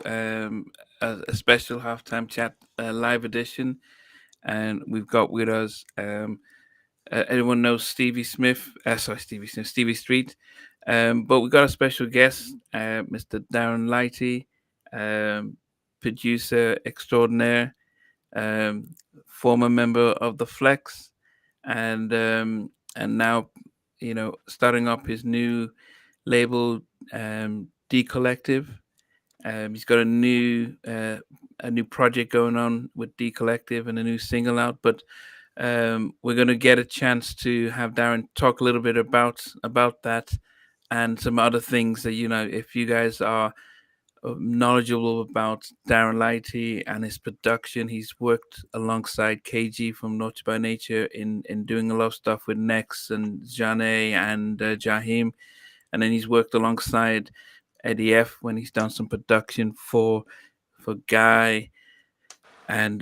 a special halftime chat live edition, and we've got with us everyone knows Stevie Smith. Sorry, Stevie Smith, Stevie Street. But we got a special guest, Mr. Darren Lighty, um, producer extraordinaire, um, former member of the Flex, and now, starting up his new label, D Collective. He's got a new project going on with D Collective and a new single out. But we're going to get a chance to have Darren talk a little bit about that and some other things that, if you guys are knowledgeable about Darren Lighty and his production. He's worked alongside KG from Naughty by Nature in doing a lot of stuff with Nex and Janae and Jahim, and then he's worked alongside Eddie F when he's done some production for Guy and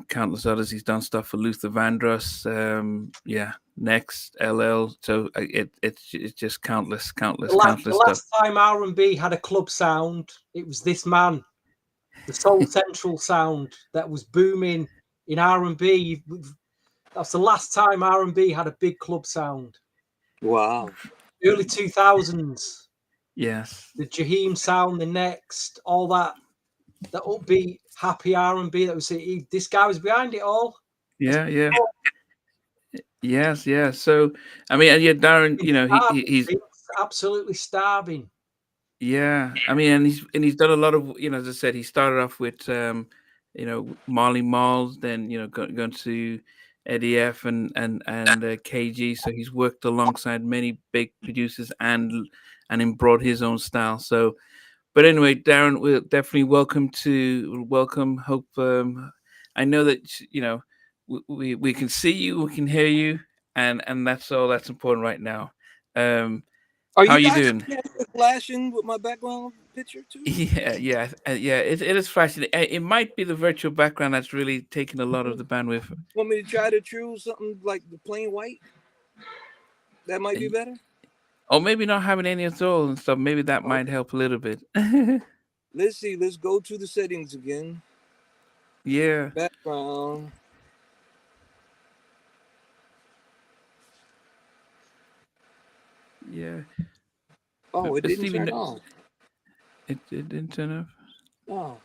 countless others. He's done stuff for Luther Vandross, Next LL. So it's just countless The stuff. last time R&B had a club sound, it was this man, the Soul Central sound that was booming in R&B. That's the last time R&B had a big club sound. Wow. Early 2000s. Yes. The Jaheim sound, the Next, all that upbeat, happy R&B that was this guy was behind it all. Yeah. Yes. So I mean, yeah, Darren, he's absolutely starving. Yeah, I mean, and he's done a lot of, as I said, he started off with Marley Marls, then going to Eddie F and KG. So he's worked alongside many big producers and then brought his own style. So, but anyway, Darren, we're definitely welcome. Hope I know that we can see you, we can hear you, and that's all that's important right now. How are you doing? Flashing with my background picture too? Yeah. It is fascinating. It might be the virtual background that's really taking a lot of the bandwidth. Want me to try to choose something like the plain white? That might be better. Or maybe not having any at all and stuff. Maybe that might help a little bit. Let's see. Let's go to the settings again. Yeah. Background. Yeah. Oh, it didn't turn off. It didn't turn off. Oh.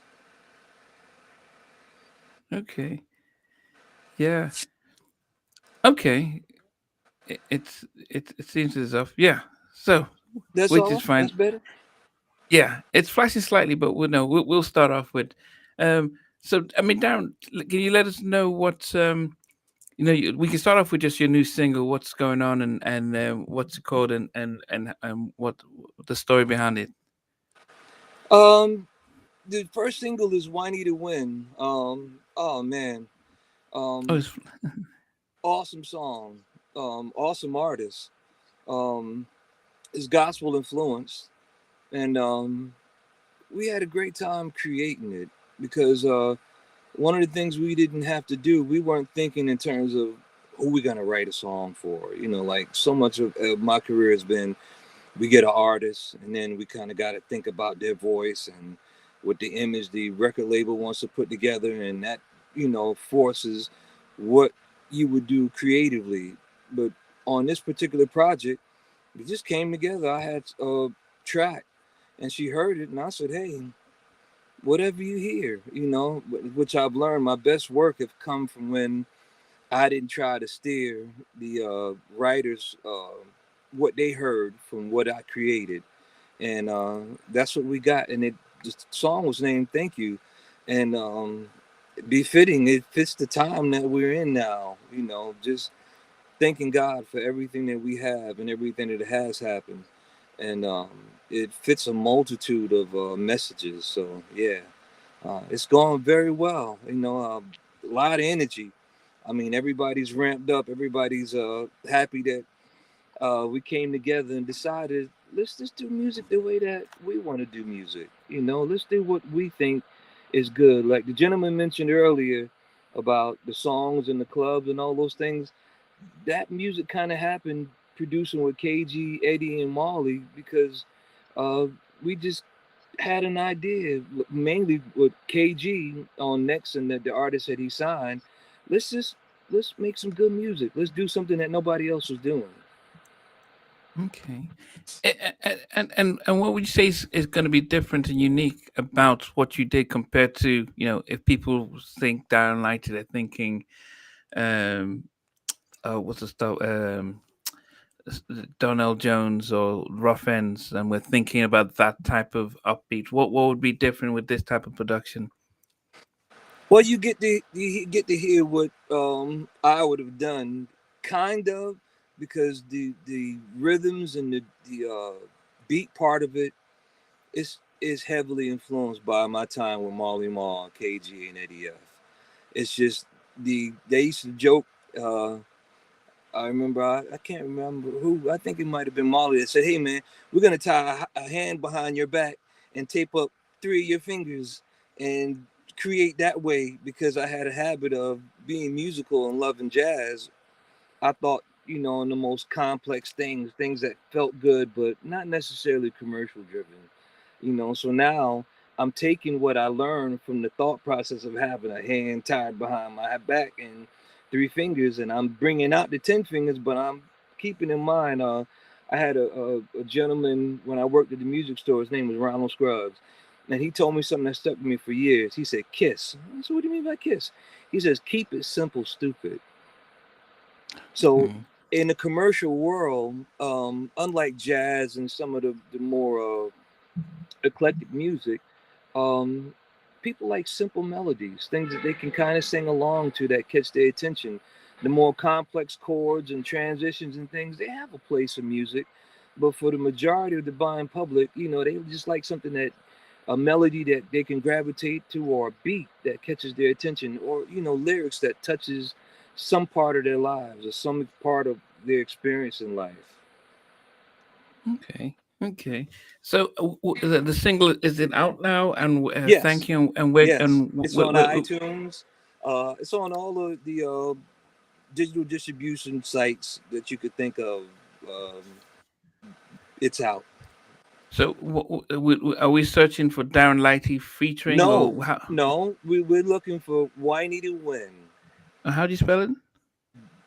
Okay. Yeah. Okay. It seems as off. Yeah. So that's which all? is fine. That's better. Yeah, it's flashing slightly, but we'll start off with. So I mean, Darren, can you let us know what we can start off with just your new single, what's going on, and what's it called, and what the story behind it. The first single is "Whiny to Win." Oh man, awesome song, awesome artist. It's gospel influenced, and we had a great time creating it because one of the things we didn't have to do, we weren't thinking in terms of who we're gonna write a song for. Like so much of my career has been, we get an artist and then we kind of got to think about their voice and what the image the record label wants to put together, and that forces what you would do creatively. But on this particular project, we just came together. I had a track and she heard it and I said, hey, whatever you hear, which I've learned my best work have come from when I didn't try to steer the writers what they heard from what I created, and that's what we got. And the song was named "Thank You," and befitting, it fits the time that we're in now. Just thanking God for everything that we have and everything that has happened, and it fits a multitude of messages. So yeah, it's going very well. A lot of energy. I mean, everybody's ramped up. Everybody's happy that we came together and decided, let's just do music the way that we want to do music. Let's do what we think is good. Like the gentleman mentioned earlier about the songs and the clubs and all those things. That music kind of happened producing with KG, Eddie, and Molly because we just had an idea, mainly with KG on next and the artist that he signed. Let's just let's make some good music. Let's do something that nobody else was doing. Okay. And what would you say is going to be different and unique about what you did compared to, if people think Darren Lighty, they're thinking, um, what's the stuff, Donnell Jones or Rough Ends, and we're thinking about that type of upbeat. What would be different with this type of production? Well, you get to hear what I would have done, kind of, because the rhythms and the beat part of it is heavily influenced by my time with Marley Marl, KG, and Eddie F. It's just they used to joke. I remember I can't remember who. I think it might have been Molly that said, "Hey man, we're gonna tie a hand behind your back and tape up three of your fingers and create that way." Because I had a habit of being musical and loving jazz. I thought, in the most complex things that felt good, but not necessarily commercial driven. So now I'm taking what I learned from the thought process of having a hand tied behind my back and three fingers, and I'm bringing out the 10 fingers, but I'm keeping in mind. I had a gentleman when I worked at the music store. His name was Ronald Scruggs, and he told me something that stuck with me for years. He said, "Kiss." I said, "What do you mean by kiss?" He says, "Keep it simple, stupid." So Hmm. in the commercial world, unlike jazz and some of the more eclectic music, um, people like simple melodies, things that they can kind of sing along to that catch their attention. The more complex chords and transitions and things, they have a place in music. But for the majority of the buying public, they just like something that a melody that they can gravitate to, or a beat that catches their attention, or lyrics that touches some part of their lives or some part of their experience in life. Okay. Okay. So the single, is it out now? And Yes, thank you. And where yes, and it's on iTunes. It's on all of the digital distribution sites that you could think of. Um, it's out. so are we searching for Darren Lighty featuring, No, or no, we're looking for Whiny to Win. how do you spell it?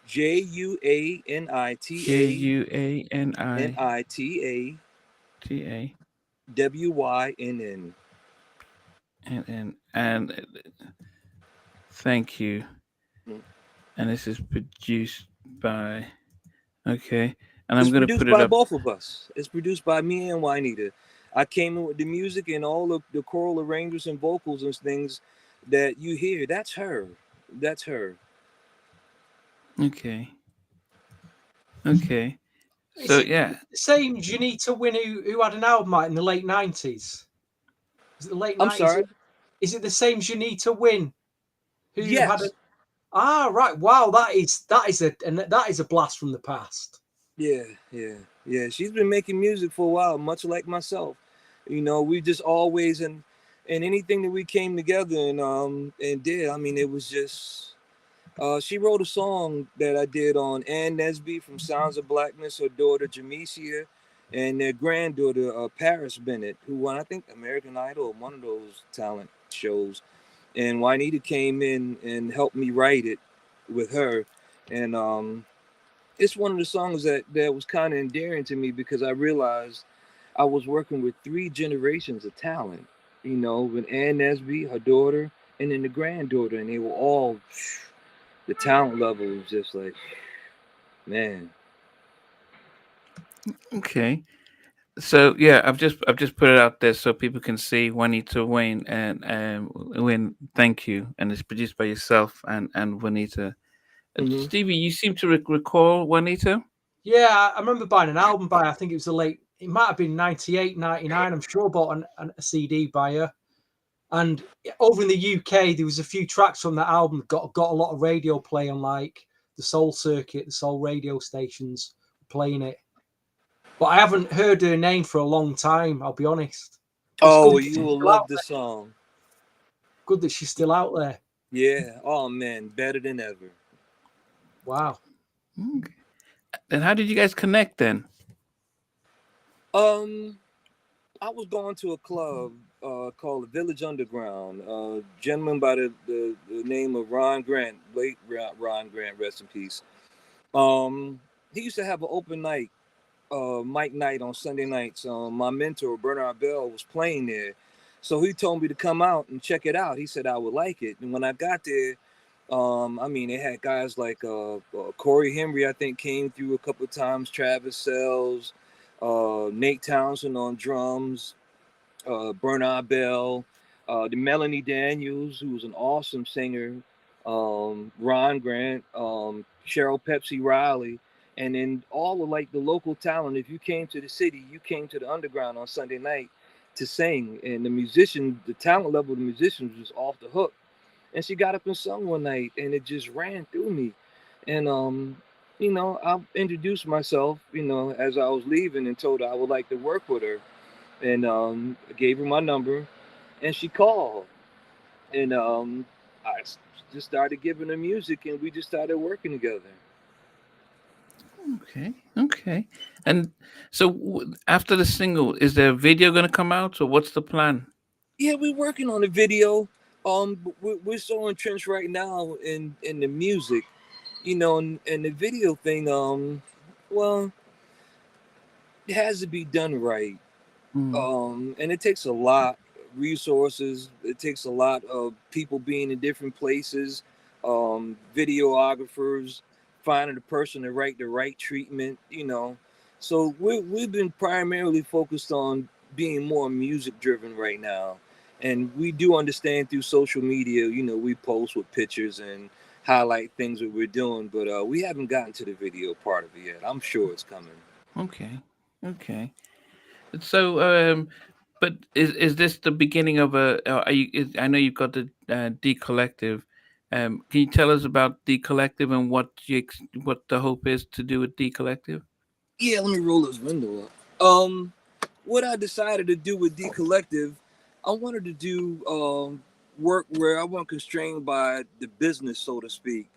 J JUANITA U A N I NITA T A WYNN. and thank you. And this is produced by, okay, and I'm It's gonna produced put it by up. both of us. It's produced by me and Juanita. I came in with the music and all of the choral arrangements and vocals and things that you hear. That's her. That's her. Okay. Okay. Is So it yeah. the same Janita Wynn who had an album out in the late 90s? Was it the late I'm 90s? sorry. Is it the same Janita Wynn who had a Yes. right? Wow, that is a blast from the past. Yeah, yeah, yeah. She's been making music for a while, much like myself. We just always and anything that we came together and did. I mean, it was just. She wrote a song that I did on Ann Nesby from Sounds of Blackness, her daughter Jamesia, and their granddaughter Paris Bennett, who won, I think, American Idol, one of those talent shows. And Juanita came in and helped me write it with her, and it's one of the songs that was kind of endearing to me because I realized I was working with three generations of talent. With Ann Nesby, her daughter, and then the granddaughter, and they were all the talent level was just like, man. Okay. So yeah, I've just put it out there so people can see Juanita Wayne and Wayne. Thank you, and it's produced by yourself and Juanita. Hmm. Stevie, you seem to recall Juanita. Yeah, I remember buying an album by, I think it was it might have been 98, 99. I'm sure I bought a CD by her. And over in the UK, there was a few tracks from that album got a lot of radio play on like the soul circuit, the soul radio stations playing it. But I haven't heard her name for a long time, I'll be honest. It's Oh, good well, that you she's Okay. will still out love the there. song. Good that she's still out there. Yeah. Oh man, better than ever. Wow. Okay. Then how did you guys connect then? Um, I was going to a club called the Village Underground. Gentleman by the name of Ron Grant, late Ron Grant, rest in peace. He used to have an open night, Mike night on Sunday nights. My mentor Bernard Bell was playing there, so he told me to come out and check it out. He said I would like it, and when I got there, I mean, they had guys like Corey Henry, I think, came through a couple of times. Travis Sells, Nate Townsend on drums, Bernard Bell, the Melanie Daniels, who was an awesome singer, Ron Grant, Cheryl Pepsi Riley, and then all of like the local talent. If you came to the city, you came to the underground on Sunday night to sing, and the talent level of the musicians was off the hook. And she got up and sung one night, and it just ran through me. And I introduced myself, as I was leaving, and told her I would like to work with her, and gave her my number, and she called, and I just started giving her music, and we just started working together. Okay. And so after the single, is there a video going to come out, or what's the plan? Yeah, we're working on a video. We're so entrenched right now in the music, and the video thing. Well, it has to be done right. And it takes a lot of resources. It takes a lot of people being in different places, videographers, finding the person to write the right treatment. So we've been primarily focused on being more music driven right now. And we do understand through social media, we post with pictures and highlight things that we're doing, but we haven't gotten to the video part of it yet. I'm sure it's coming. Okay. So, but is this the beginning of a? I know you've got the D Collective. Can you tell us about D Collective and what the hope is to do with D Collective? Yeah, let me roll this window up. What I decided to do with D Collective, I wanted to do work where I wasn't constrained by the business, so to speak.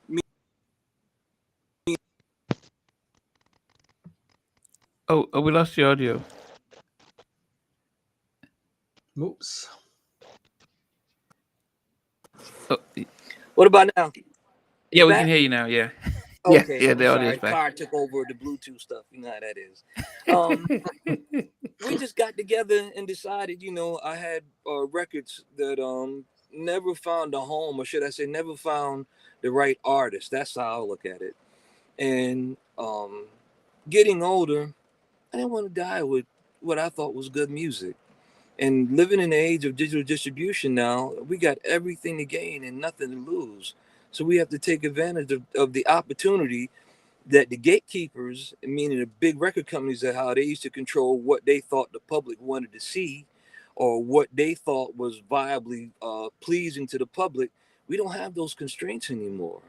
Me. Oh, we lost your audio. Oops. Oh, What about now? yeah, we back? can hear you now. Yeah. Okay, yeah, I'm the sorry. audio's back. Car took over the Bluetooth stuff. You know how that is. We just got together and decided, I had records that never found a home, or should I say, never found the right artist. That's how I look at it. And getting older, I didn't want to die with what I thought was good music. And living in the age of digital distribution now, we got everything to gain and nothing to lose. So we have to take advantage of the opportunity that the gatekeepers, meaning the big record companies, that how they used to control what they thought the public wanted to see or what they thought was viably pleasing to the public. We don't have those constraints anymore.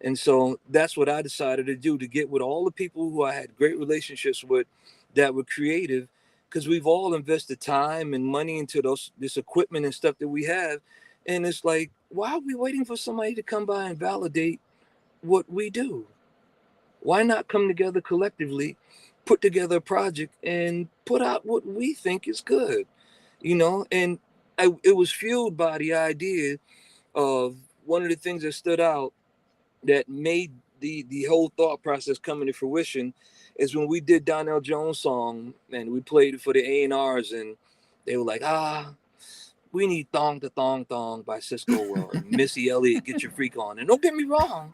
And so that's what I decided to do, to get with all the people who I had great relationships with that were creative, because we've all invested time and money into this equipment and stuff that we have. And it's like, why are we waiting for somebody to come by and validate what we do? Why not come together collectively, put together a project and put out what we think is good, And it was fueled by the idea of one of the things that stood out that made the whole thought process come into fruition is when we did Donnell Jones song and we played it for the A&Rs, and they were like, we need Thong to Thong Thong by Cisco or Missy Elliott, Get Your Freak On. And don't get me wrong,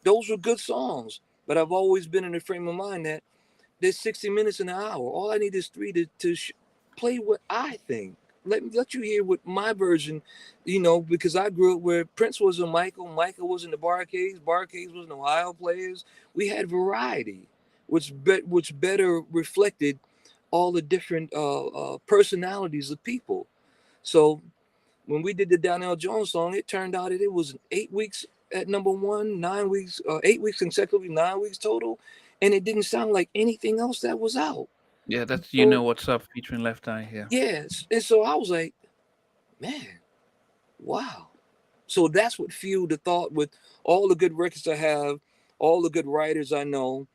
those were good songs, but I've always been in the frame of mind that there's 60 minutes in an hour. All I need is 3 to play what I think. Let you hear what my version, because I grew up where Prince wasn't Michael wasn't the Barcades wasn't Ohio Players. We had variety, which better reflected all the different personalities of people. So when we did the Donnell Jones song, it turned out that it was 8 weeks at number one, 9 weeks, 8 weeks consecutively, 9 weeks total, and it didn't sound like anything else that was out. Yeah, that's So, What's Up featuring Left Eye here. yes, and so I was like, man, wow. So that's what fueled the thought with all the good records I have, all the good writers I know,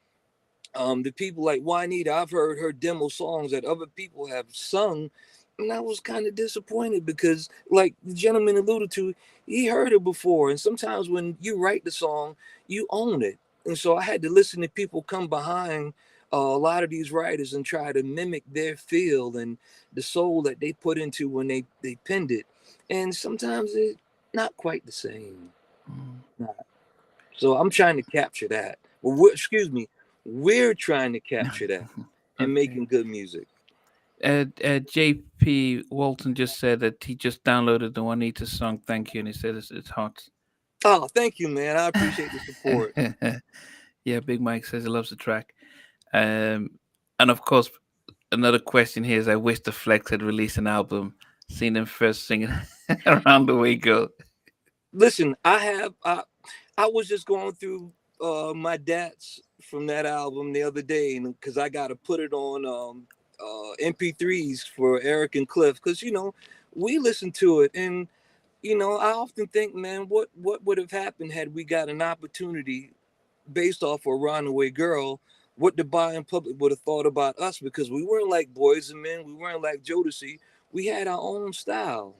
The people like Juanita, I've heard her demo songs that other people have sung, and I was kind of disappointed because, like the gentleman alluded to, he heard it before. And sometimes when you write the song, you own it. And so I had to listen to people come behind a lot of these writers and try to mimic their feel and the soul that they put into when they penned it. And sometimes it's not quite the same. Not. So I'm trying to capture that. Well, excuse me, we're trying to capture that and Okay. making good music. JP Walton just said that he just downloaded the Juanita song. Thank you, and he said it's hot. Oh, thank you, man. I appreciate the support. Yeah, Big Mike says he loves the track. Um, and of course, another question here is: I wish the Flex had released an album. Seen them first singing around the way go. Listen, I was just going through my dats from that album the other day, and because I got to put it on MP3s for Eric and Cliff, because we listened to it, and I often think, man, what would have happened had we got an opportunity based off of Runaway Girl? What the buying public would have thought about us, because we weren't like Boys and Men, we weren't like Jodeci, we had our own style.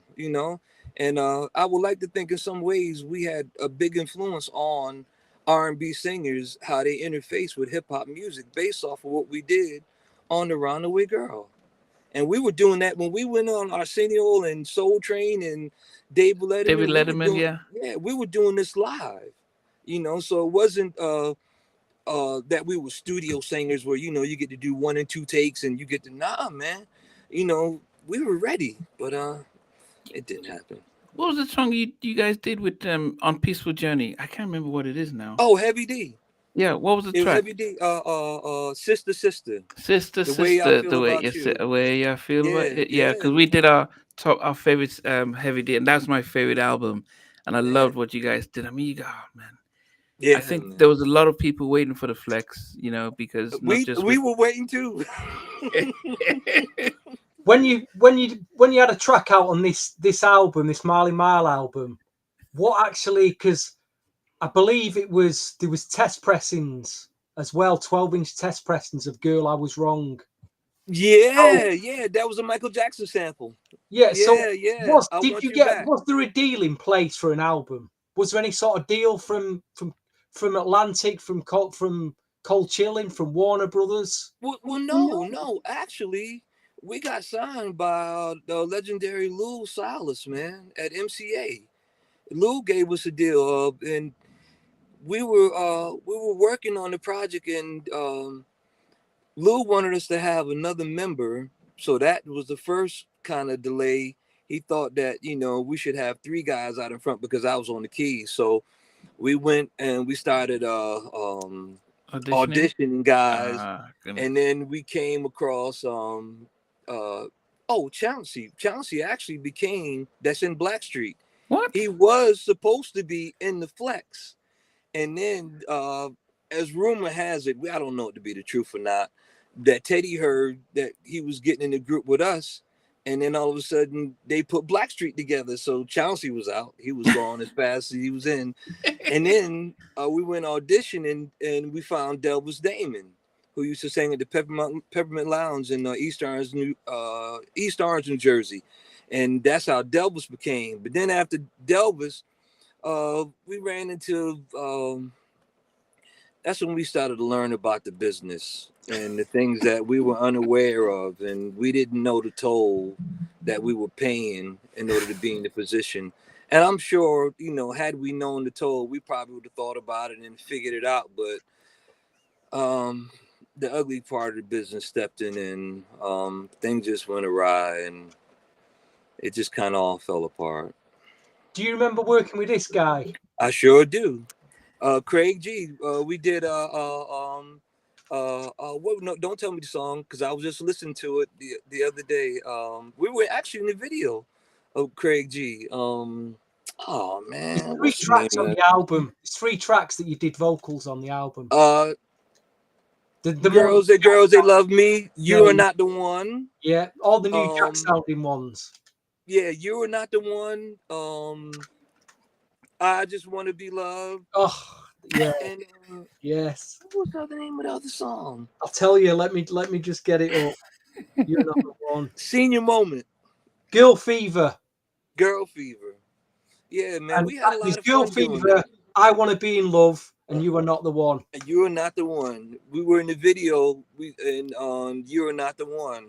And I would like to think in some ways we had a big influence on R&B singers, how they interface with hip hop music based off of what we did on the Runaway Girl. And we were doing that when we went on Arsenio and Soul Train and David David Letterman. We were Letterman, doing, yeah. yeah, we were doing this live. So it wasn't that we were studio singers where you get to do 1 and 2 takes and you get to, nah, man. We were ready, but it didn't happen. What was the song you guys did with on Peaceful Journey? I can't remember what it is now. Oh, Heavy D. Yeah, what was the It was track? Heavy D. Sister, sister. Sister, The way I sister, feel the way about you. the way I feel about Yeah, it. Yeah, yeah, because we did our favorite Heavy D, and that's my favorite album, and I yeah, loved what you guys did. I mean, man, I yeah, think man. there was a lot of people waiting for the Flex, because not just We with. were waiting too. When you had a track out on this album, this Marley Marl album, what actually? Because I believe there was test pressings as well, 12-inch test pressings of "Girl, I Was Wrong." Yeah, Oh, yeah, that was a Michael Jackson sample. yeah. So Yeah, yeah. I did want you you get? back. Was there a deal in place for an album? Was there any sort of deal from Atlantic, from Cold Chillin, from Warner Brothers? Well, no, no. Actually, we got signed by the legendary Lou Silas, man, at MCA. Lou gave us a deal, and we were working on the project, and Lou wanted us to have another member, so that was the first kind of delay. He thought that we should have 3 guys out in front because I was on the keys. So we went and we started Auditioning. auditioning guys, Ah, goodness. and then we came across uh Chauncey. Chauncey actually became that's in Blackstreet. What? He was supposed to be in the Flex, and then as rumor has it, I don't know it to be the truth or not, that Teddy heard that he was getting in the group with us, and then all of a sudden they put Blackstreet together. So Chauncey was out, he was gone as fast as he was in. And then we went auditioning, and we found Delvis Damon, who used to sing at the Peppermint Lounge in East Orange, New Jersey, and that's how Delvis became. But then after Delvis, we ran into. That's when we started to learn about the business and the things that we were unaware of, and we didn't know the toll that we were paying in order to be in the position. And I'm sure, had we known the toll, we probably would have thought about it and figured it out. But the ugly part of the business stepped in, and things just went awry, and it just kind of all fell apart. Do you remember working with this guy? I sure do. Craig G. We did what, no, don't tell me the song, because I was just listening to it the other day. We were actually in the video of Craig G. Oh There's man, three what's the name tracks of on that? the album. There's 3 tracks that you did vocals on the album. The Girls, they love me. yeah, You are not the one. yeah, all the new Jack Um, sounding ones. yeah, you are not the one. I just want to be loved. Oh, Yeah. And Yes. what was the other name of the other song? I'll tell you. Let me just get it up. You're not the one. Senior Moment. Girl Fever. Girl Fever. Yeah, man, And we had a there's lot of Girl fun doing Fever. that. I want to be in love, and you are not the one. And You Are Not the One. We were in the video. You Are Not the One.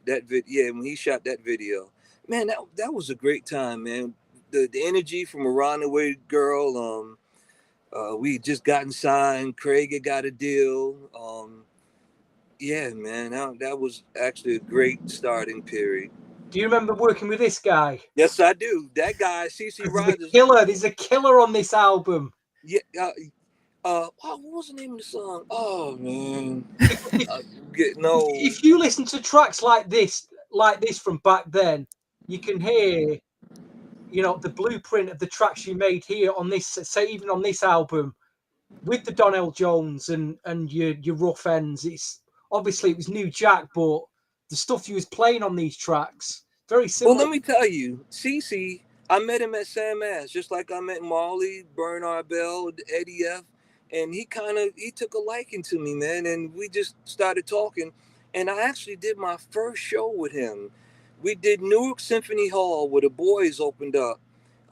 Yeah, when he shot that video, man, that was a great time, man. The energy from Around the Way Girl. We had just gotten signed. Craig had got a deal. Yeah, man, that was actually a great starting period. Do you remember working with this guy? Yes, I do. That guy, CC There's a Rogers. killer. There's a killer on this album. Yeah. What was the name of the song? Oh man, no. If you listen to tracks like this from back then, you can hear, the blueprint of the tracks you made here on this, say even on this album, with the Donnell Jones and your rough ends. It's obviously it was New Jack, but the stuff you was playing on these tracks very Well, similar. let me tell you, CC, I met him at Sam Ash, just like I met Marley, Bernard Bell, Eddie F, and he took a liking to me, man, and we just started talking, and I actually did my first show with him. We did Newark Symphony Hall where the boys opened up,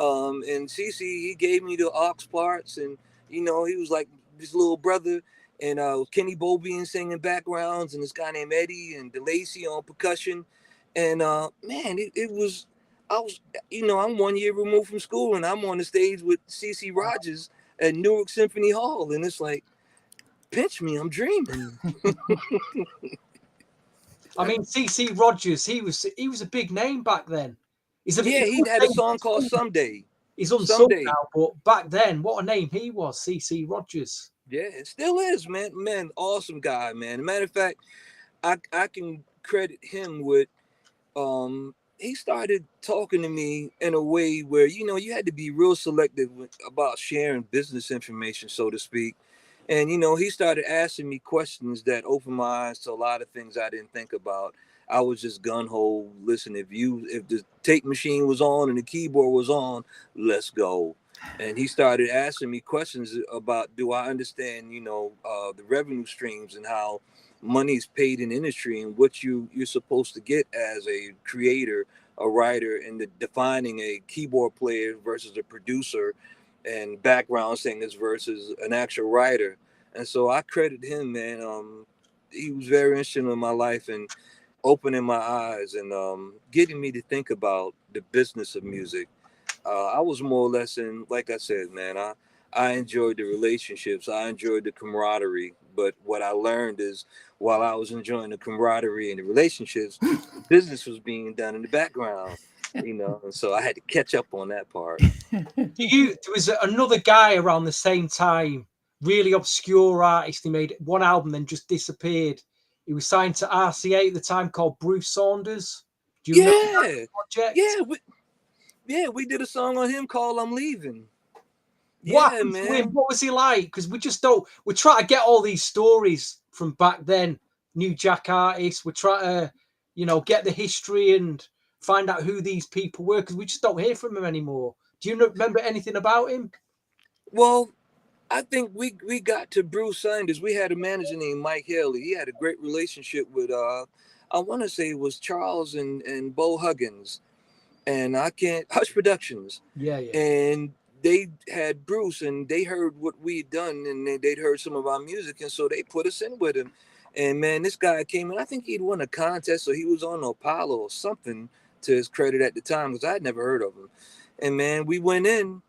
and CC, he gave me the aux parts, and he was like his little brother, and Kenny Bobian singing backgrounds, and this guy named Eddie and DeLacy on percussion. And man, it was, I was, I'm 1 year removed from school, and I'm on the stage with CC Rogers at Newark Symphony Hall, and it's like, pinch me, I'm dreaming. I mean, CC Rogers, he was a big name back then. He had a song called Someday. He's unsubbed Someday. now, but back then, what a name he was, CC Rogers. Yeah, it still is, man. Man, awesome guy, man. Matter of fact, I can credit him with. He started talking to me in a way where you had to be real selective about sharing business information, so to speak. And he started asking me questions that opened my eyes to a lot of things I didn't think about. I was just gun ho. Listen, if the tape machine was on and the keyboard was on, let's go. And he started asking me questions about, do I understand the revenue streams and how money is paid in industry and what you're supposed to get as a creator, a writer, and defining a keyboard player versus a producer, and background singers versus an actual writer. And so I credit him, man. He was very instrumental in my life and opening my eyes and getting me to think about the business of music. I was more or less in, like I said, man, I enjoyed the relationships. I enjoyed the camaraderie. But what I learned is while I was enjoying the camaraderie and the relationships, business was being done in the background, and so I had to catch up on that part. There was another guy around the same time, really obscure artist. He made one album, then just disappeared. He was signed to RCA at the time, called Bruce Saunders. Do you remember that project? We did a song on him called "I'm Leaving." What Yeah, man. What was he like? Because we just don't. We try to get all these stories from back then. New Jack artists. We try to, get the history and find out who these people were, because we just don't hear from him anymore. Do you remember anything about him? Well, I think we got to Bruce Saunders. We had a manager named Mike Haley. He had a great relationship with I want to say it was Charles and Bo Huggins, and I can't Hush Productions. Yeah. And they had Bruce, and they heard what we'd done, and they'd heard some of our music, and so they put us in with him. And man, this guy came in. I think he'd won a contest, so he was on Apollo or something, to his credit at the time, because I'd never heard of him. And man, we went in.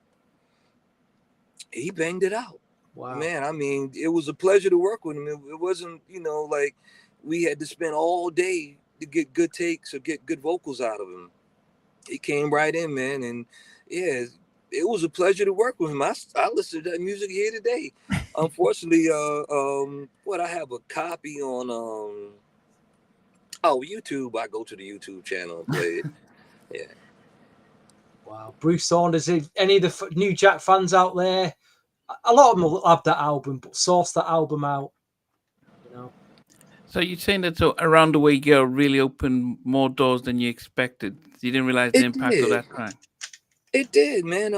He banged it out. Wow. Man, I mean, it was a pleasure to work with him. It wasn't, like we had to spend all day to get good takes or get good vocals out of him. He came right in, man, and yeah, it was a pleasure to work with him. I listened to that music here today. Unfortunately, I have a copy on YouTube. I go to the YouTube channel and play it. Yeah. Wow, Bruce Saunders. Any of the New Jack fans out there? A lot of them will have that album, but source that album out. So you're saying that Around the Way Girl really opened more doors than you expected? You didn't realize the It impact did. of that time. It did, man.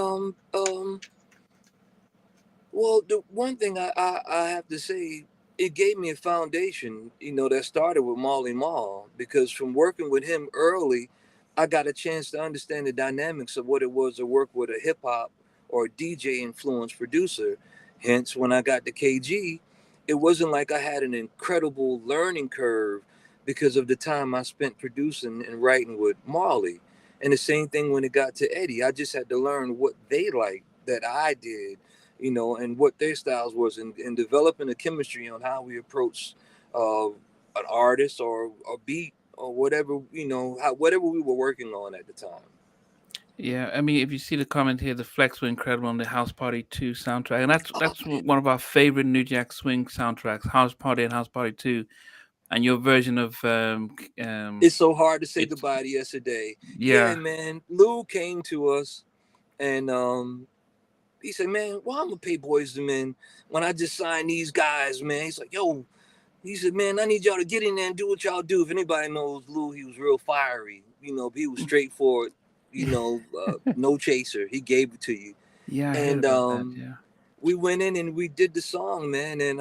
Well, the one thing I have to say, it gave me a foundation, that started with Marley Marl, because from working with him early, I got a chance to understand the dynamics of what it was to work with a hip hop or DJ influenced producer. Hence, when I got to KG, it wasn't like I had an incredible learning curve because of the time I spent producing and writing with Marley. And the same thing when it got to Eddie. I just had to learn what they liked that I did, and what their styles was, and developing a chemistry on how we approach an artist or a beat or whatever, whatever we were working on at the time. Yeah, I mean, if you see the comment here, the Flex were incredible on the House Party 2 soundtrack, and that's one of our favorite New Jack Swing soundtracks, House Party and House Party 2, and your version of It's so hard to say it's goodbye to yesterday. Yeah, yeah, man. Lou came to us and he said, "Man, why I'm gonna pay Boys to Men when I just signed these guys, man?" He's like, "Yo," he said, "Man, I need y'all to get in there and do what y'all do." If anybody knows Lou, he was real fiery. He was straightforward. No chaser. He gave it to you. yeah, I heard And about that. Yeah, we went in and we did the song, man. And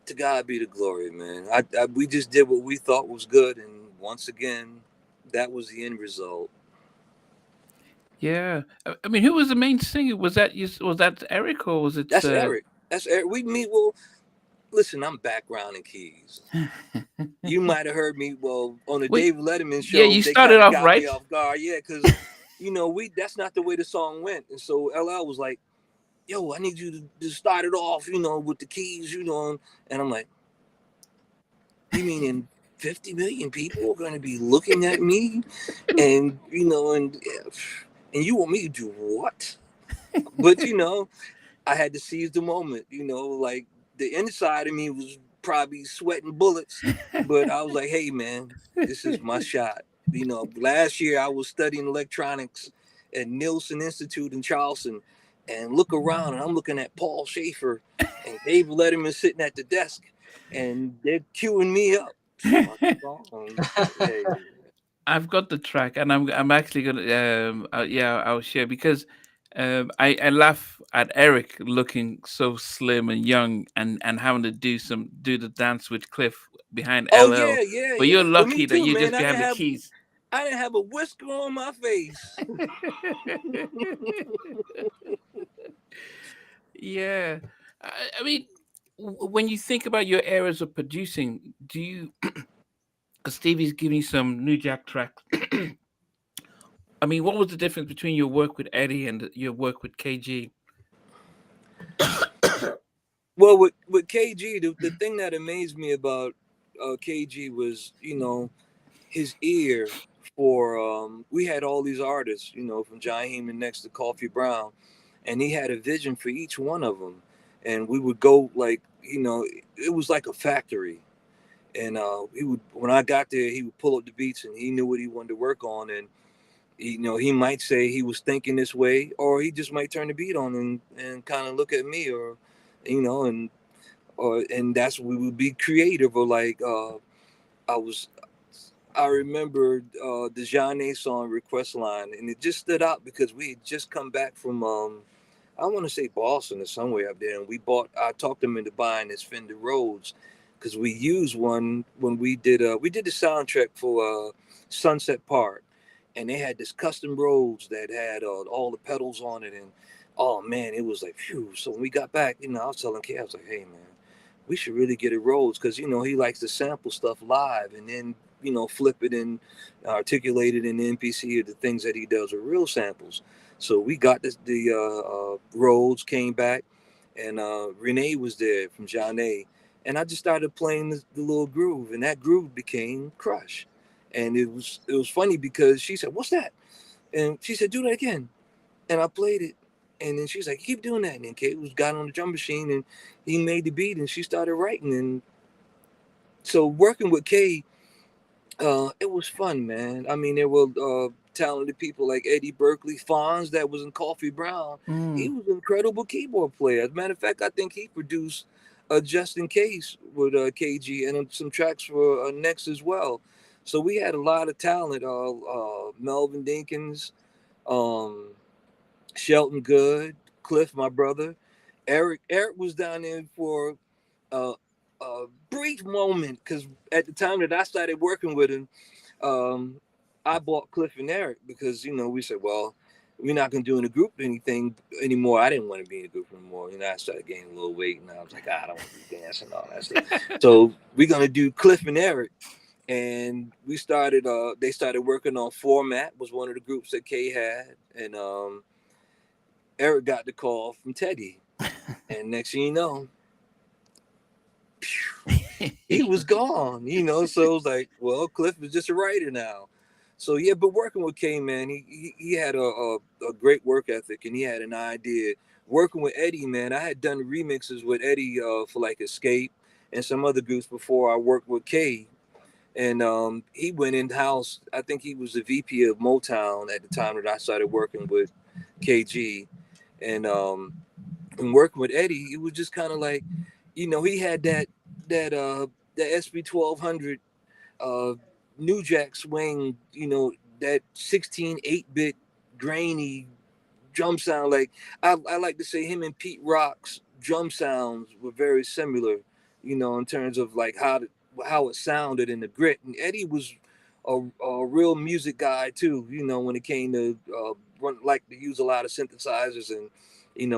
to God be the glory, man. We just did what we thought was good, and once again, that was the end result. yeah. I mean, who was the main singer? Was that you? Was that Eric or was it? That's Eric. That's Eric. We meet. Well, listen, I'm background in keys. You might have heard me. Well, on the Wait, David Letterman yeah, show, you they started kind of off got me right. off guard. Yeah, because we that's not the way the song went, and so LL was like, "Yo, I need you to start it off, with the keys, and I'm like, you mean in 50 million people are going to be looking at me, and and you want me to do what? But I had to seize the moment. Like the inside of me was probably sweating bullets, but I was like, hey man, this is my shot. Last year I was studying electronics at Nielsen Institute in Charleston, and look around and I'm looking at Paul Schaefer and Dave Letterman sitting at the desk, and they're queuing me up. Start the song. Hey, I've got the track, and I'm actually gonna yeah, I'll share because I laugh at Eric looking so slim and young and having to do the dance with Cliff behind oh LL, yeah, yeah, but you're yeah. But me lucky that too, you man. just behind the keys. I didn't have a whisker on my face. Yeah, I mean, when you think about your eras of producing, do you? Because Stevie's giving you some New Jack tracks. I mean, what was the difference between your work with Eddie and your work with KG? Well, with KG, the thing that amazed me about KG was, his ear for. We had all these artists, from John Heyman next to Coffee Brown, and he had a vision for each one of them, and we would go like, it was like a factory. And he would, when I got there, he would pull up the beats, and he knew what he wanted to work on, and he might say he was thinking this way, or he just might turn the beat on and kind of look at me, or and that's we would be creative, or like I was I remember the Jeanne song Request Line, and it just stood out because we had just come back from I want to say Boston or somewhere up there, and I talked them into buying this Fender Rhodes because we used one when we did the soundtrack for Sunset Park, and they had this custom Rhodes that had all the pedals on it, and oh man, it was like phew. So when we got back, I was telling Kay, I was like, hey man, we should really get it Rhodes because he likes to sample stuff live and then flip it and articulate it in the MPC or the things that he does with real samples. So we got the Rhodes, came back, and Renee was there from John A. And I just started playing the little groove, and that groove became Crush. And it was funny because she said, "What's that?" And she said, "Do that again." And I played it, and then she's like, "Keep doing that." And then Kate got on the drum machine, and he made the beat, and she started writing. And so working with Kay, it was fun, man. I mean, there were talented people like Eddie Berkeley, Fonz, that was in Coffee Brown. He Mm. was an incredible keyboard player. As a matter of fact, I think he produced Just in Case with KG and some tracks for Next as well. So we had a lot of talent. Melvin Dinkins, um, Shelton Good, Cliff, my brother, Eric was down there for uh, a brief moment because at the time that I started working with him, um, I bought Cliff and Eric because we said, well, we're not gonna do in a group anything anymore. I didn't want to be in a group anymore. I started gaining a little weight, and I was like, I don't want to be dancing and all that stuff. So we're gonna do Cliff and Eric, and we started. They started working on Format, was one of the groups that Kay had, and Eric got the call from Teddy, and next thing you know, he was gone. So it was like, well, Cliff is just a writer now. So yeah, but working with K, man, he had a great work ethic, and he had an idea. Working with Eddie, man, I had done remixes with Eddie for like Escape and some other groups before I worked with K. And he went in house. I think he was the VP of Motown at the time that I started working with KG, and working with Eddie, it was just kind of like, he had that SB 1200 uh, New Jack swing, that 16 8-bit grainy drum sound. Like I like to say him and Pete Rock's drum sounds were very similar, in terms of like how it sounded in the grit. And Eddie was a real music guy too, when it came to like to use a lot of synthesizers and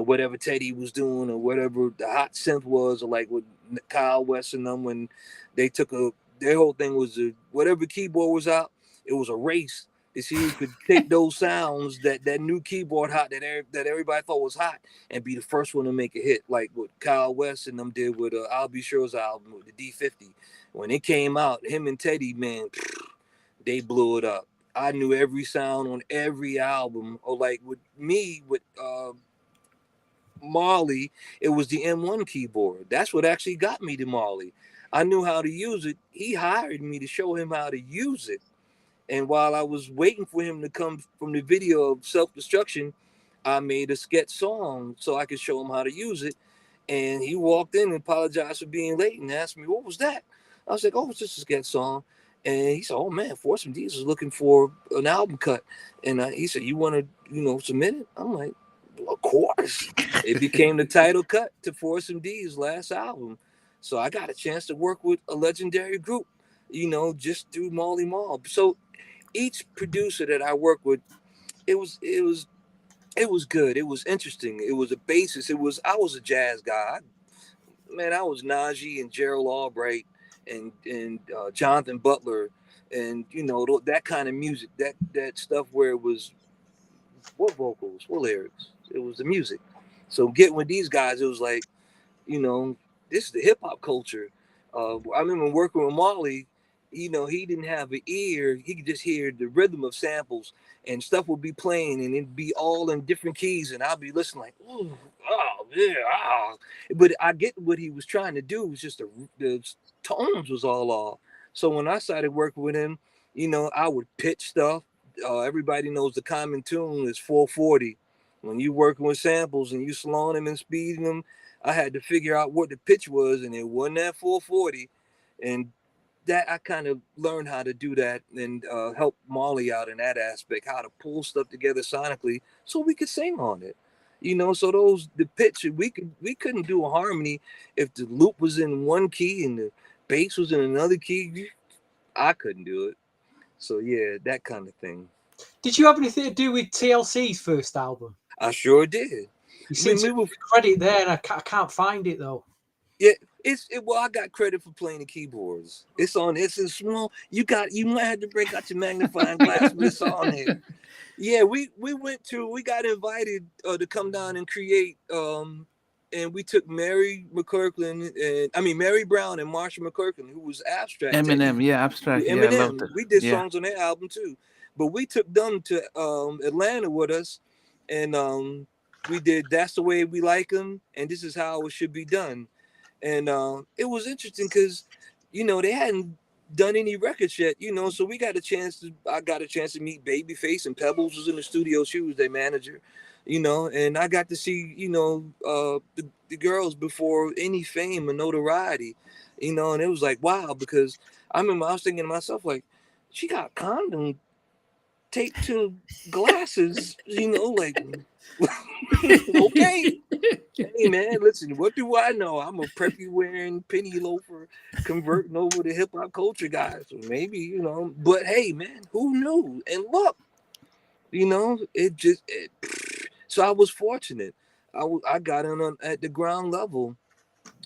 whatever Teddy was doing or whatever the hot synth was, or like with Kyle West and them when they took their whole thing was whatever keyboard was out, it was a race to see who could take those sounds that new keyboard hot that everybody thought was hot and be the first one to make a hit, like what Kyle West and them did with I'll Be Sure's album with the D50. When it came out, him and Teddy, man, they blew it up. I knew every sound on every album, or like with me with Marley, it was the M1 keyboard. That's what actually got me to Marley. I knew how to use it. He hired me to show him how to use it. And while I was waiting for him to come from the video of Self-Destruction, I made a sketch song so I could show him how to use it. And he walked in and apologized for being late and asked me, what was that? I was like, oh, it's just a sketch song. And he said, oh, man, Force D's is looking for an album cut. And he said, you want to, submit it? I'm like, well, of course. It became the title cut to Force D's last album. So I got a chance to work with a legendary group, just through Marley Marl. So each producer that I worked with, it was good. It was interesting. It was a basis. I was a jazz guy. I was Najee and Gerald Albright and Jonathan Butler and that kind of music, that stuff where it was what vocals, what lyrics. It was the music. So getting with these guys, it was like, this is the hip hop culture. I remember working with Marley. He didn't have an ear. He could just hear the rhythm of samples, and stuff would be playing, and it'd be all in different keys, and I'd be listening like, ooh, oh yeah, ah. But I get what he was trying to do. It was just the tones was all off. So when I started working with him, I would pitch stuff. Everybody knows the common tune is 440. When you working with samples and you slowing them and speeding them, I had to figure out what the pitch was, and it wasn't at 440. And that I kind of learned how to do that and help Marley out in that aspect, how to pull stuff together sonically so we could sing on it. So the pitch we couldn't do a harmony if the loop was in one key and the bass was in another key. I couldn't do it. So yeah, that kind of thing. Did you have anything to do with TLC's first album? I sure did. You seem to have credit there, and I can't find it though. Yeah, well, I got credit for playing the keyboards. It's a small. You might have to break out your magnifying glass, but it's on there. Yeah, we got invited to come down and create. And we took Mary Brown and Marsha McClurkin, who was Abstract. Eminem, yeah, Abstract. Eminem. Yeah, I loved it. We did songs on their album too, but we took them to Atlanta with us, and we did That's the Way We Like 'Em, and This Is How It Should Be Done. And it was interesting because, they hadn't done any records yet, so I got a chance to meet Babyface, and Pebbles was in the studio. She was their manager, and I got to see, the girls before any fame or notoriety, and it was like, wow, because I remember I was thinking to myself, like, she got condom taped to glasses, like, okay. Hey man, listen, what do I know? I'm a preppy wearing penny loafer converting over to hip hop culture guy. So maybe, but hey man, who knew? And look, it just so I was fortunate. I got in at the ground level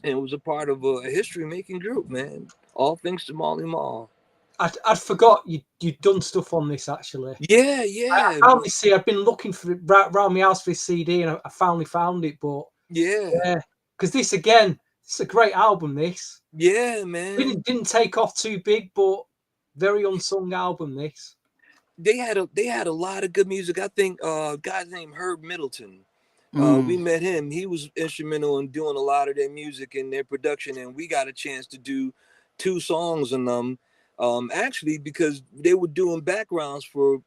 and was a part of a history making group, man. All thanks to Molly Mall. I'd forgot you'd done stuff on this actually. Yeah, I yeah, found this CD. I've been looking for it around my house for this CD, and I finally found it. But yeah, yeah, because this again, it's a great album. This yeah, man. didn't take off too big, but very unsung album. This. They had a lot of good music. I think guy's named Herb Middleton. We Mm. met him. He was instrumental in doing a lot of their music and their production, and we got a chance to do 2 songs on them. Actually, because they were doing backgrounds for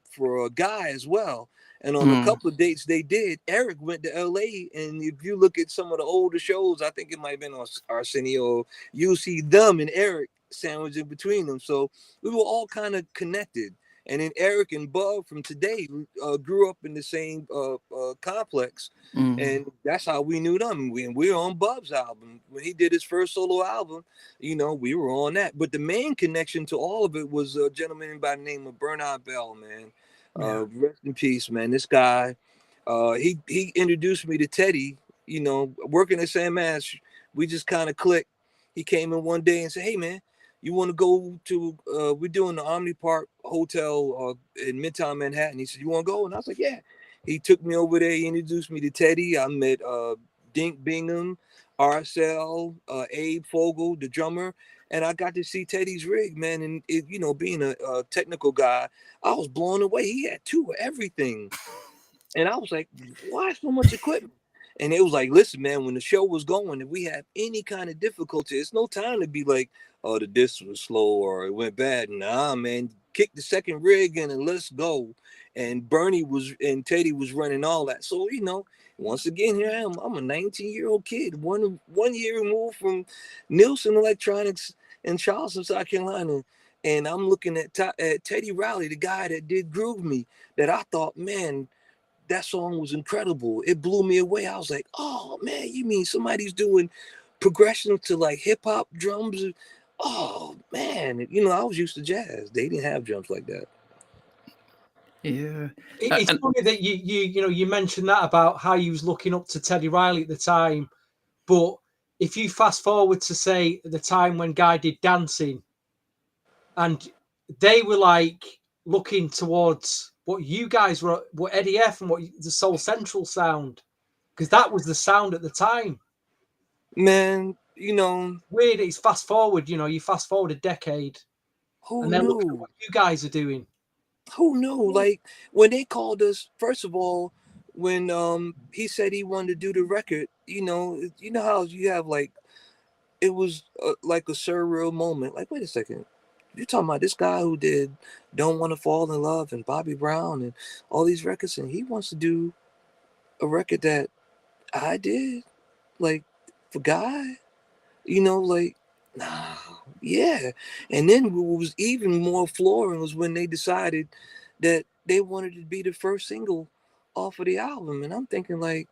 a guy as well. And on a Mm. couple of dates they did, Eric went to LA, and if you look at some of the older shows, I think it might have been on Arsenio, you'll see them and Eric sandwiched in between them. So we were all kind of connected. And then Eric and Bub from today grew up in the same complex, Mm. and that's how we knew them. We were on Bub's album when he did his first solo album. We were on that. But the main connection to all of it was a gentleman by the name of Bernard Bell, man. Yeah. Rest in peace, man. This guy, he introduced me to Teddy. Working at San Mass, we just kind of clicked. He came in one day and said, "Hey, man, you want to go to we're doing the Omni Park Hotel in Midtown Manhattan." He said, "You want to go?" And I was like, "Yeah." He took me over there. He introduced me to Teddy. I met Dink Bingham, RSL, Abe Fogel, the drummer, and I got to see Teddy's rig, man. And being a technical guy, I was blown away. He had 2 of everything. And I was like, why so much equipment? And it was like, listen, man, when the show was going, if we have any kind of difficulty, it's no time to be like, oh, the disc was slow or it went bad. Nah, man, kick the second rig in and let's go. And Teddy was running all that. So, once again, here I am. I'm a 19-year-old kid, one year removed from Nielsen Electronics in Charleston, South Carolina. And I'm looking at Teddy Riley, the guy that did Groove Me, that I thought, man, that song was incredible. It blew me away. I was like, oh man, you mean somebody's doing progression to like hip hop drums? Oh man, I was used to jazz. They didn't have drums like that. Yeah. It's And funny that you mentioned that about how you was looking up to Teddy Riley at the time, but if you fast forward to say the time when Guy did Dancing, and they were like looking towards what you guys were, what Eddie F and what the Soul Central sound, because that was the sound at the time. Man, Weird. It's fast forward. You fast forward a decade, who and then look at knew? what you guys are doing. Who knew? Like when they called us, first of all, when he said he wanted to do the record, how you have like it was like a surreal moment. Like, wait a second. You're talking about this guy who did Don't Want to Fall in Love and Bobby Brown and all these records, and he wants to do a record that I did, like, for Guy, like, nah, yeah. And then what was even more flooring was when they decided that they wanted to be the first single off of the album. And I'm thinking, like,